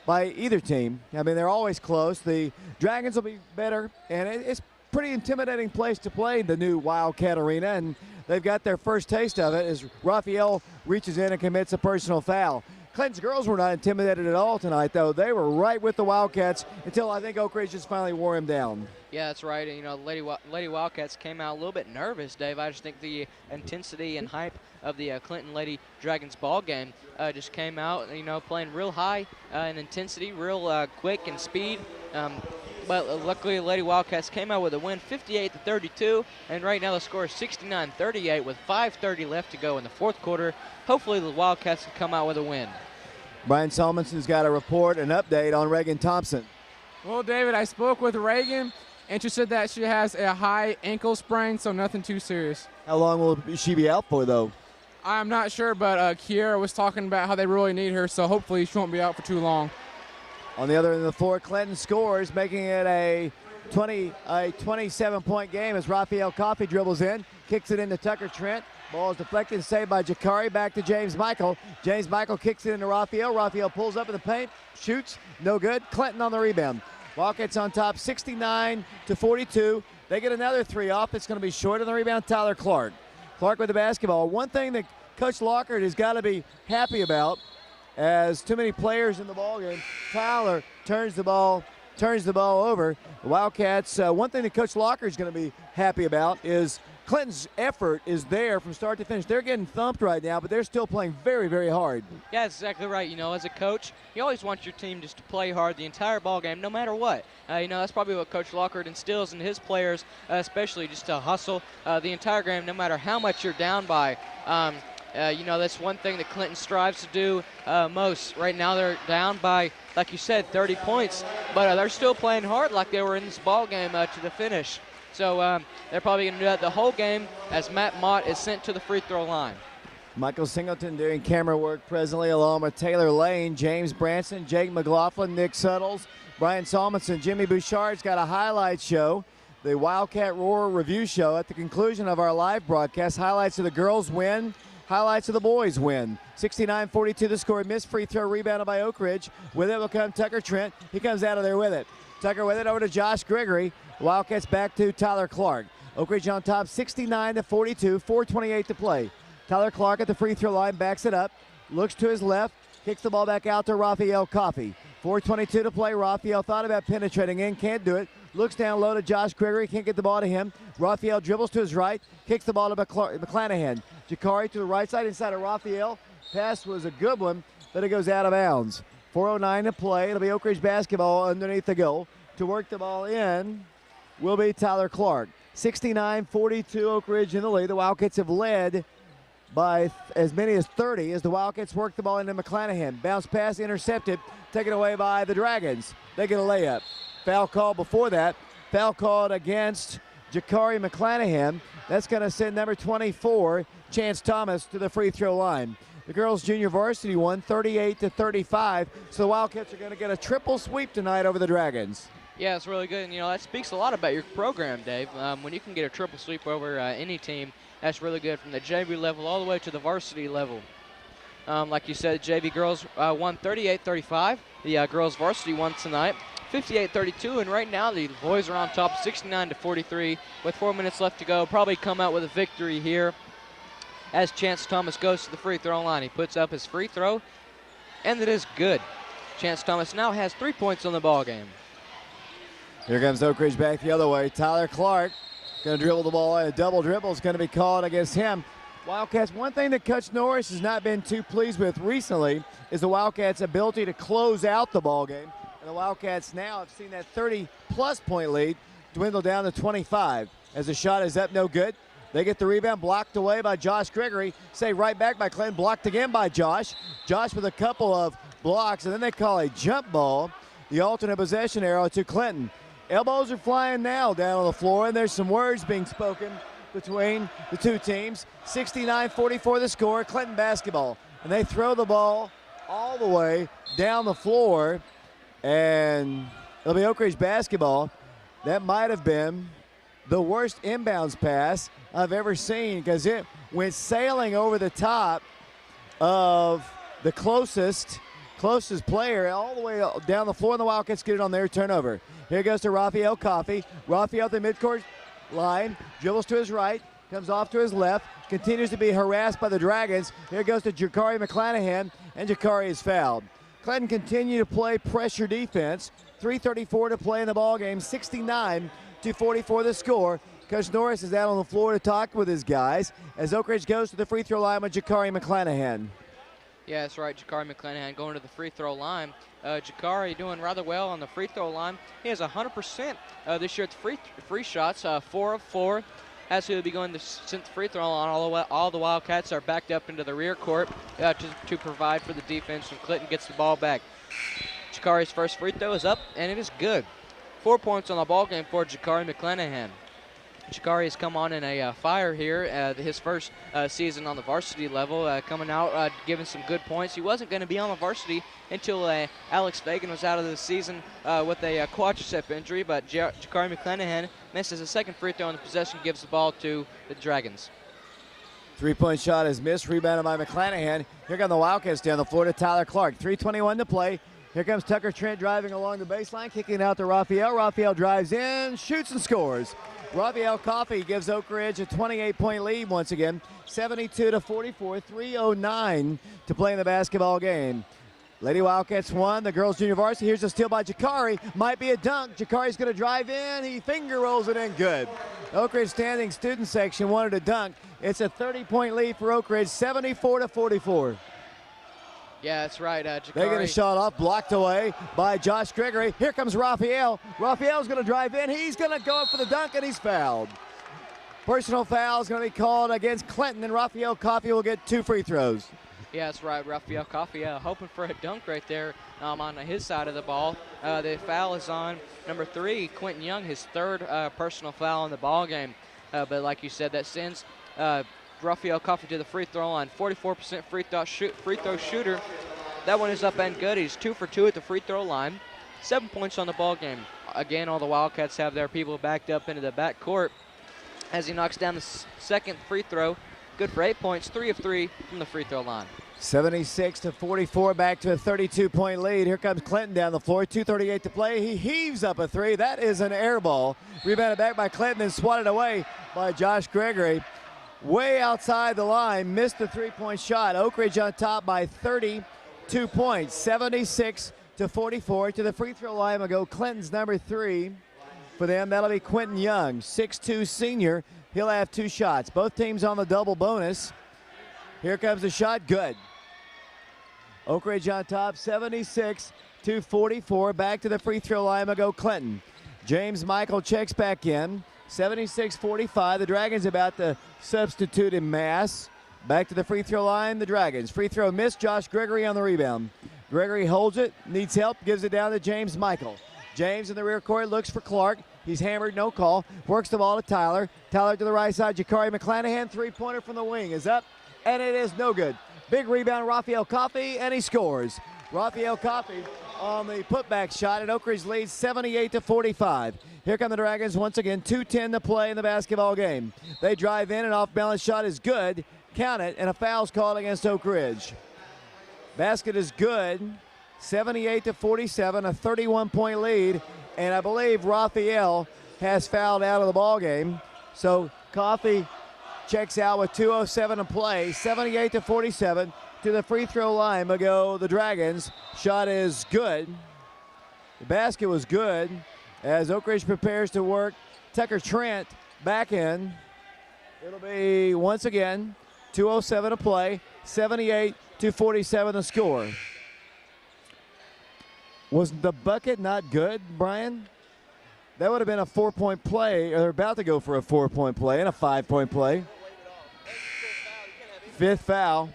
either team. I mean, they're always close. The Dragons will be better, and it's a pretty intimidating place to play, the new Wildcat Arena, and they've got their first taste of it as Raphael reaches in and commits a personal foul. Clinton's girls were not intimidated at all tonight, though. They were right with the Wildcats until I think Oak Ridge just finally wore them down. Yeah, that's right. And, you know, Lady Wildcats came out a little bit nervous, Dave. I just think the intensity and hype of the Clinton Lady Dragons ball game just came out, you know, playing real high in intensity, real quick and speed. But luckily, the Lady Wildcats came out with a win, 58-32, and right now the score is 69-38 with 5:30 left to go in the fourth quarter. Hopefully, the Wildcats can come out with a win. Brian Solomonson's got a report, an update on Reagan Thompson. Well, David, I spoke with Reagan, and she said that she has a high ankle sprain, so nothing too serious. How long will she be out for, though? I'm not sure, but Kiera was talking about how they really need her, so hopefully she won't be out for too long. On the other end of the floor, Clinton scores, making it a 27-point game as Raphael Coffey dribbles in, kicks it into Tucker Trent. Ball is deflected and saved by Jakari. Back to James Michael. James Michael kicks it into Raphael. Raphael pulls up in the paint, shoots, no good. Clinton on the rebound. Wildcats on top, 69-42. They get another three off. It's going to be short on the rebound. Tyler Clark. Clark with the basketball. One thing that Coach Lockhart has got to be happy about, as too many players in the ball game, Tyler turns the ball over. The Wildcats, one thing that Coach Lockhart is going to be happy about is Clinton's effort is there from start to finish. They're getting thumped right now, but they're still playing very, very hard. Yeah, that's exactly right. You know, as a coach, you always want your team just to play hard the entire ball game, no matter what. You know, that's probably what Coach Lockhart instills in his players, especially just to hustle the entire game, no matter how much you're down by. You know, that's one thing that Clinton strives to do most. Right now they're down by, like you said, 30 points, but they're still playing hard like they were in this ball game to the finish. So they're probably going to do that the whole game as Matt Mott is sent to the free throw line. Michael Singleton doing camera work presently, along with Taylor Lane, James Branson, Jake McLaughlin, Nick Suttles, Brian Solomon, Jimmy Bouchard's got a highlight show, the Wildcat Roar review show at the conclusion of our live broadcast. Highlights of the girls win, highlights of the boys win. 69-42 the score. Missed free throw, rebounded by Oak Ridge. With it will come Tucker Trent. He comes out of there with it. Tucker with it over to Josh Gregory. Wildcats back to Tyler Clark. Oak Ridge on top, 69-42, 4:28 to play. Tyler Clark at the free throw line, backs it up, looks to his left, kicks the ball back out to Raphael Coffey. 4:22 to play. Raphael thought about penetrating in, can't do it. Looks down low to Josh Gregory, can't get the ball to him. Raphael dribbles to his right, kicks the ball to McClanahan. Jakari to the right side, inside of Raphael. Pass was a good one, but it goes out of bounds. 4:09 to play. It'll be Oak Ridge basketball underneath the goal. To work the ball in will be Tyler Clark. 69-42 Oak Ridge in the lead. The Wildcats have led by as many as 30 as the Wildcats work the ball into McClanahan. Bounce pass intercepted, taken away by the Dragons. They get a layup. Foul call before that. Foul called against Jakari McClanahan. That's going to send number 24, Chance Thomas, to the free throw line. The girls' junior varsity won 38-35, so the Wildcats are going to get a triple sweep tonight over the Dragons. Yeah, it's really good, and, you know, that speaks a lot about your program, Dave. When you can get a triple sweep over any team, that's really good from the JV level all the way to the varsity level. Like you said, JV girls won 38-35. The girls' varsity won tonight 58-32, and right now the boys are on top 69-43 with 4 minutes left to go. Probably come out with a victory here as Chance Thomas goes to the free throw line. He puts up his free throw, and it is good. Chance Thomas now has 3 points on the ball game. Here comes Oak Ridge back the other way. Tyler Clark Going to dribble the ball. A double dribble is going to be called against him. Wildcats, one thing that Coach Norris has not been too pleased with recently is the Wildcats' ability to close out the ball game. And the Wildcats now have seen that 30-plus point lead dwindle down to 25 as the shot is up, no good. They get the rebound, blocked away by Josh Gregory. Say right back by Clinton, blocked again by Josh. Josh with a couple of blocks, and then they call a jump ball. The alternate possession arrow to Clinton. Elbows are flying now down on the floor, and there's some words being spoken between the two teams. 69-44 the score, Clinton basketball. And they throw the ball all the way down the floor, and it'll be Oak Ridge basketball. That might have been the worst inbounds pass I've ever seen because it went sailing over the top of the closest player all the way down the floor, and the Wildcats get it on their turnover. Here goes to Raphael Coffey. Raphael at the midcourt line, dribbles to his right, comes off to his left, continues to be harassed by the Dragons. Here goes to Jakari McClanahan, and Jakari is fouled. Clinton continue to play pressure defense. 3:34 to play in the ball game. 69-44 the score. Coach Norris is out on the floor to talk with his guys as Oak Ridge goes to the free throw line with Jakari McClanahan. Yeah, that's right. Jakari McClanahan going to the free throw line. Jakari doing rather well on the free throw line. He has 100% this year at the free shots, 4 of 4. As he'll be going to since the free throw line, all the Wildcats are backed up into the rear court to provide for the defense when Clinton gets the ball back. Jakari's first free throw is up, and it is good. 4 points on the ball game for Jakari McClanahan. Jakari has come on in a fire here, his first season on the varsity level, coming out giving some good points. He wasn't going to be on the varsity until Alex Fagan was out of the season with a quadricep injury, but Jakari McClanahan misses a second free throw in the possession, gives the ball to the Dragons. Three-point shot is missed, rebounded by McClanahan. Here come the Wildcats down the floor to Tyler Clark. 3:21 to play. Here comes Tucker Trent driving along the baseline, kicking out to Raphael. Raphael drives in, shoots and scores. Raphael Coffey gives Oak Ridge a 28-point lead once again, 72-44, 3:09 to play in the basketball game. Lady Wildcats won the girls junior varsity. Here's a steal by Jakari. Might be a dunk. Jakari's going to drive in. He finger rolls it in good. Oak Ridge standing student section wanted a dunk. It's a 30-point lead for Oak Ridge, 74-44. Yeah, that's right. Jakari. They get a shot off, blocked away by Josh Gregory. Here comes Raphael. Raphael's going to drive in. He's going to go up for the dunk, and he's fouled. Personal foul is going to be called against Clinton, and Raphael Coffey will get 2 free throws. Yeah, that's right. Raphael Coffey hoping for a dunk right there on his side of the ball. The foul is on number 3, Quentin Young, his third personal foul in the ball game. But like you said, that sends Raphael Coffey to the free throw line. 44% free throw shooter. That one is up and good. He's 2 for 2 at the free throw line. 7 points on the ball game. Again, all the Wildcats have their people backed up into the back court as he knocks down the second free throw. Good for 8 points, 3 of 3 from the free throw line. 76-44, back to a 32-point lead. Here comes Clinton down the floor, 2:38 to play. He heaves up a 3. That is an air ball. Rebounded back by Clinton and swatted away by Josh Gregory. Way outside the line, missed the 3-point shot. Oak Ridge on top by 32 points, 76-44. To the free throw line will go Clinton's number 3 for them. That'll be Quentin Young, 6'2 senior. He'll have 2 shots. Both teams on the double bonus. Here comes the shot, good. Oak Ridge on top, 76-44. Back to the free throw line will go Clinton. James Michael checks back in. 76-45. The Dragons about to substitute in mass. Back to the free throw line, the Dragons. Free throw missed. Josh Gregory on the rebound. Gregory holds it, needs help, gives it down to James Michael. James in the rear court looks for Clark. He's hammered, no call. Works the ball to Tyler. Tyler to the right side. Jakari McClanahan, 3-pointer from the wing is up, and it is no good. Big rebound, Raphael Coffey, and he scores. Raphael Coffey on the putback shot, and Oak Ridge leads 78-45. Here come the Dragons once again, 2:10 to play in the basketball game. They drive in, and off-balance shot is good. Count it, and a foul's called against Oak Ridge. Basket is good, 78-47, a 31-point lead, and I believe Raphael has fouled out of the ball game. So Coffey checks out with 2:07 to play, 78-47. To the free throw line will go the Dragons. Shot is good. The basket was good as Oak Ridge prepares to work Tucker Trent back in. It'll be, once again, 2:07 to play, 78-47 the score. Was the bucket not good, Brian? That would have been a 4-point play, or they're about to go for a 4-point play and a 5-point play. Fifth foul,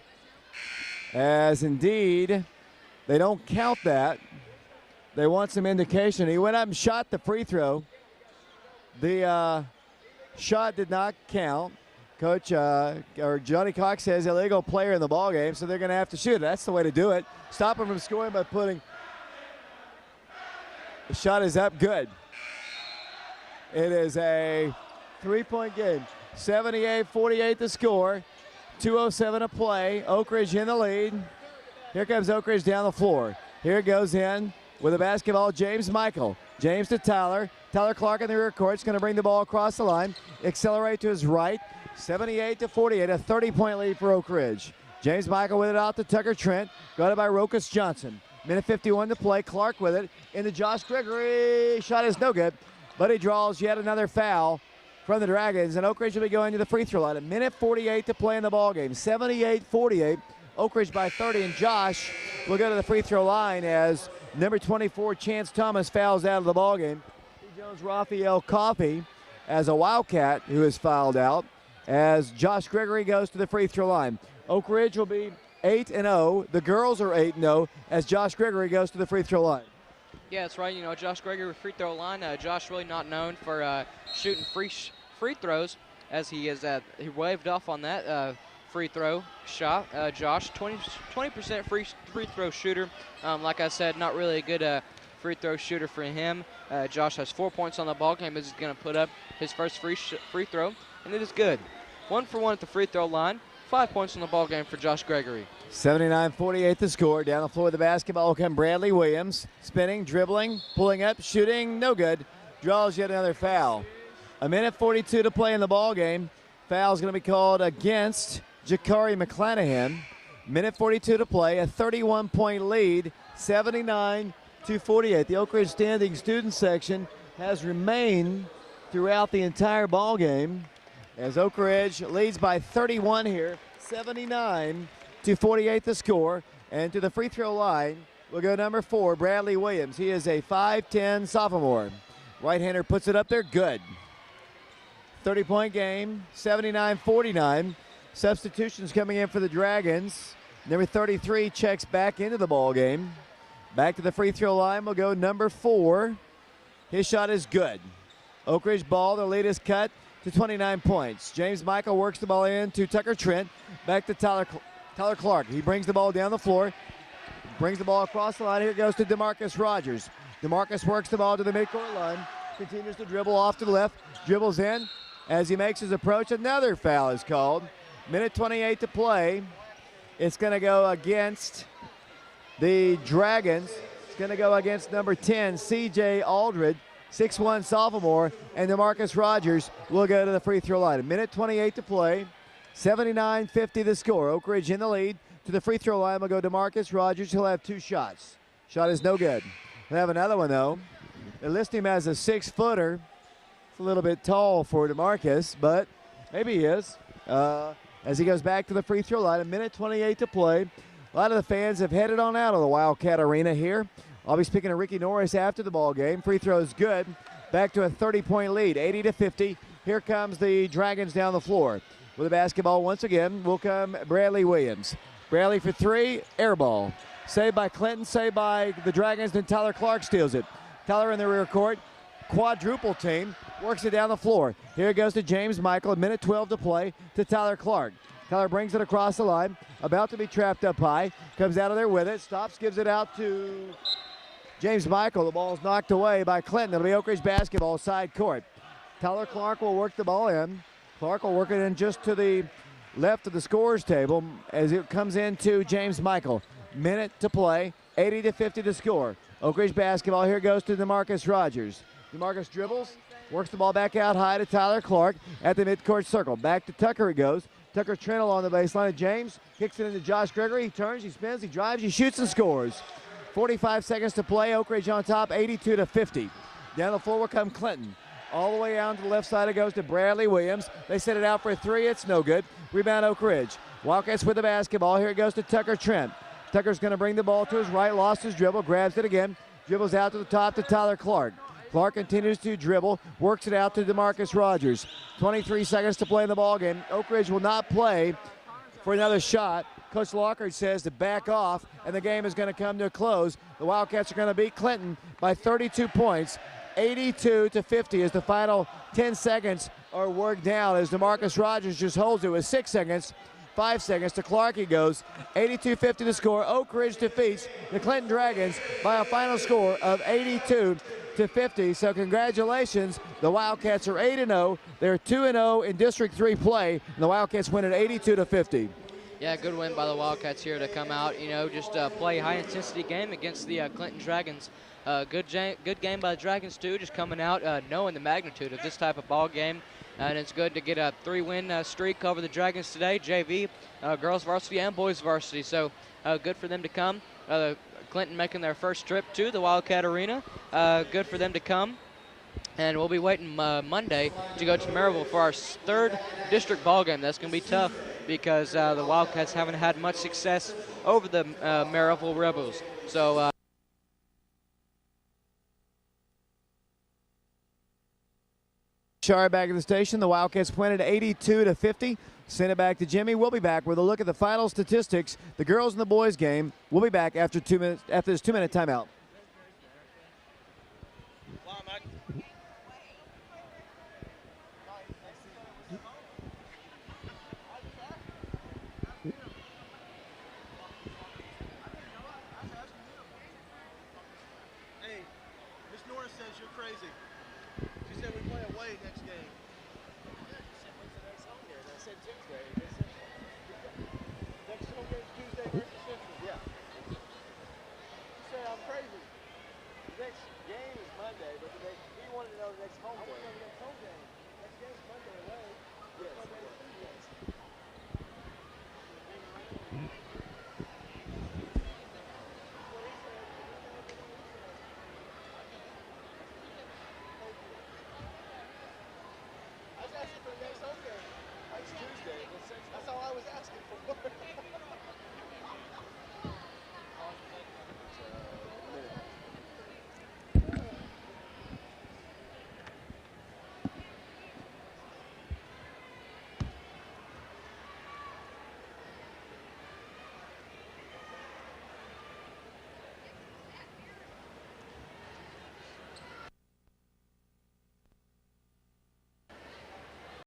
as indeed they don't count that. They want some indication. He went up and shot the free throw. The shot did not count. Coach or Johnny Cox says illegal player in the ball game, so they're going to have to shoot it. That's the way to do it. Stop him from scoring by putting. The shot is up, good. It is a 3-point game. 78-48 the score. 2:07 to play. Oak Ridge in the lead. Here comes Oak Ridge down the floor. Here goes in with the basketball, James Michael. James to Tyler. Tyler Clark in the rear court is going to bring the ball across the line. Accelerate to his right. 78-48, a 30-point lead for Oak Ridge. James Michael with it out to Tucker Trent. Guarded by Rokas Johnson. Minute 51 to play. Clark with it into Josh Gregory. Shot is no good, but he draws yet another foul from the Dragons, and Oak Ridge will be going to the free throw line. A minute 48 to play in the ball game. 78-48. Oak Ridge by 30, and Josh will go to the free throw line as number 24, Chance Thomas, fouls out of the ball game. Jones Raphael Coffey as a Wildcat who is fouled out as Josh Gregory goes to the free throw line. Oak Ridge will be 8-0. The girls are 8-0 as Josh Gregory goes to the free throw line. Yeah, that's right. You know, Josh Gregory free throw line. Josh really not known for shooting free throws, as he is he waved off on that free throw shot. Josh, 20% free throw shooter. Like I said, not really a good free throw shooter for him. Josh has 4 points on the ball game as he's going to put up his first free throw, and it is good. 1 for 1 at the free throw line. 5 points on the ball game for Josh Gregory. 79-48 the score. Down the floor with the basketball will come Bradley Williams. Spinning, dribbling, pulling up, shooting, no good. Draws yet another foul. A minute 42 to play in the ball game. Foul is going to be called against Jakari McClanahan. Minute 42 to play. A 31-point lead. 79-48. The Oak Ridge standing student section has remained throughout the entire ball game as Oak Ridge leads by 31 here. 79-48 the score. And to the free throw line will go number 4, Bradley Williams. He is a 5'10 sophomore. Right-hander puts it up there, good. 30-point game, 79-49. Substitutions coming in for the Dragons. Number 33 checks back into the ball game. Back to the free throw line will go number 4. His shot is good. Oak Ridge ball, the lead is cut to 29 points. James Michael works the ball in to Tucker Trent. Back to Tyler Clark. He brings the ball down the floor. Brings the ball across the line. Here it goes to Demarcus Rogers. Demarcus works the ball to the midcourt line. Continues to dribble off to the left. Dribbles in. As he makes his approach, another foul is called. Minute 28 to play. It's going to go against the Dragons. It's going to go against number 10, C.J. Aldred, 6'1 sophomore, and Demarcus Rogers will go to the free throw line. A minute 28 to play. 79-50 the score. Oak Ridge in the lead. To the free throw line will go Demarcus Rogers. He'll have 2 shots. Shot is no good. He'll have another one, though. They list him as a 6-footer. It's a little bit tall for Demarcus, but maybe he is. As he goes back to the free throw line, a minute 28 to play. A lot of the fans have headed on out of the Wildcat Arena here. I'll be speaking to Ricky Norris after the ball game. Free throw is good. Back to a 30-point lead, 80-50. Here comes the Dragons down the floor. With the basketball once again will come Bradley Williams. Bradley for 3, air ball. Saved by Clinton, saved by the Dragons, then Tyler Clark steals it. Tyler in the rear court, quadruple team, works it down the floor. Here it goes to James Michael, a minute 12 to play to Tyler Clark. Tyler brings it across the line, about to be trapped up high, comes out of there with it, stops, gives it out to James Michael. The ball is knocked away by Clinton. It'll be Oak Ridge basketball, side court. Tyler Clark will work the ball in. Clark will work it in just to the left of the scorer's table as it comes into James Michael. Minute to play, 80-50 to score. Oak Ridge basketball, here goes to Demarcus Rogers. Demarcus dribbles, works the ball back out high to Tyler Clark at the midcourt circle. Back to Tucker it goes. Tucker Trent along the baseline of James. Kicks it into Josh Gregory. He turns, he spins, he drives, he shoots and scores. 45 seconds to play. Oak Ridge on top, 82-50. Down the floor will come Clinton. All the way out to the left side, it goes to Bradley Williams. They set it out for a three. It's no good. Rebound, Oak Ridge. Wildcats with the basketball. Here it goes to Tucker Trent. Tucker's going to bring the ball to his right, lost his dribble, grabs it again, dribbles out to the top to Tyler Clark. Clark continues to dribble, works it out to Demarcus Rogers. 23 seconds to play in the ballgame. Oak Ridge will not play for another shot. Coach Lockhart says to back off, and the game is going to come to a close. The Wildcats are going to beat Clinton by 32 points. 82-50 as the final 10 seconds are worked down as Demarcus Rogers just holds it with 6 seconds. 5 seconds to Clark. He goes 82-50 to score. Oak Ridge defeats the Clinton Dragons by a final score of 82-50. So congratulations, the Wildcats are 8-0. They're 2-0 in District 3 play, and the Wildcats win at 82-50. Yeah, good win by the Wildcats here to come out, just play high-intensity game against the Clinton Dragons. Good game by the Dragons, too, just coming out knowing the magnitude of this type of ball game. And it's good to get a 3-win streak over the Dragons today, JV, girls varsity and boys varsity. So good for them to come. Clinton making their first trip to the Wildcat Arena. Good for them to come. And we'll be waiting Monday to go to Maryville for our third district ball game. That's going to be tough because the Wildcats haven't had much success over the Maryville Rebels. So. Shire back at the station. The Wildcats win at 82-50. Send it back to Jimmy. We'll be back with a look at the final statistics, the girls and the boys game. We'll be back after this 2-minute timeout.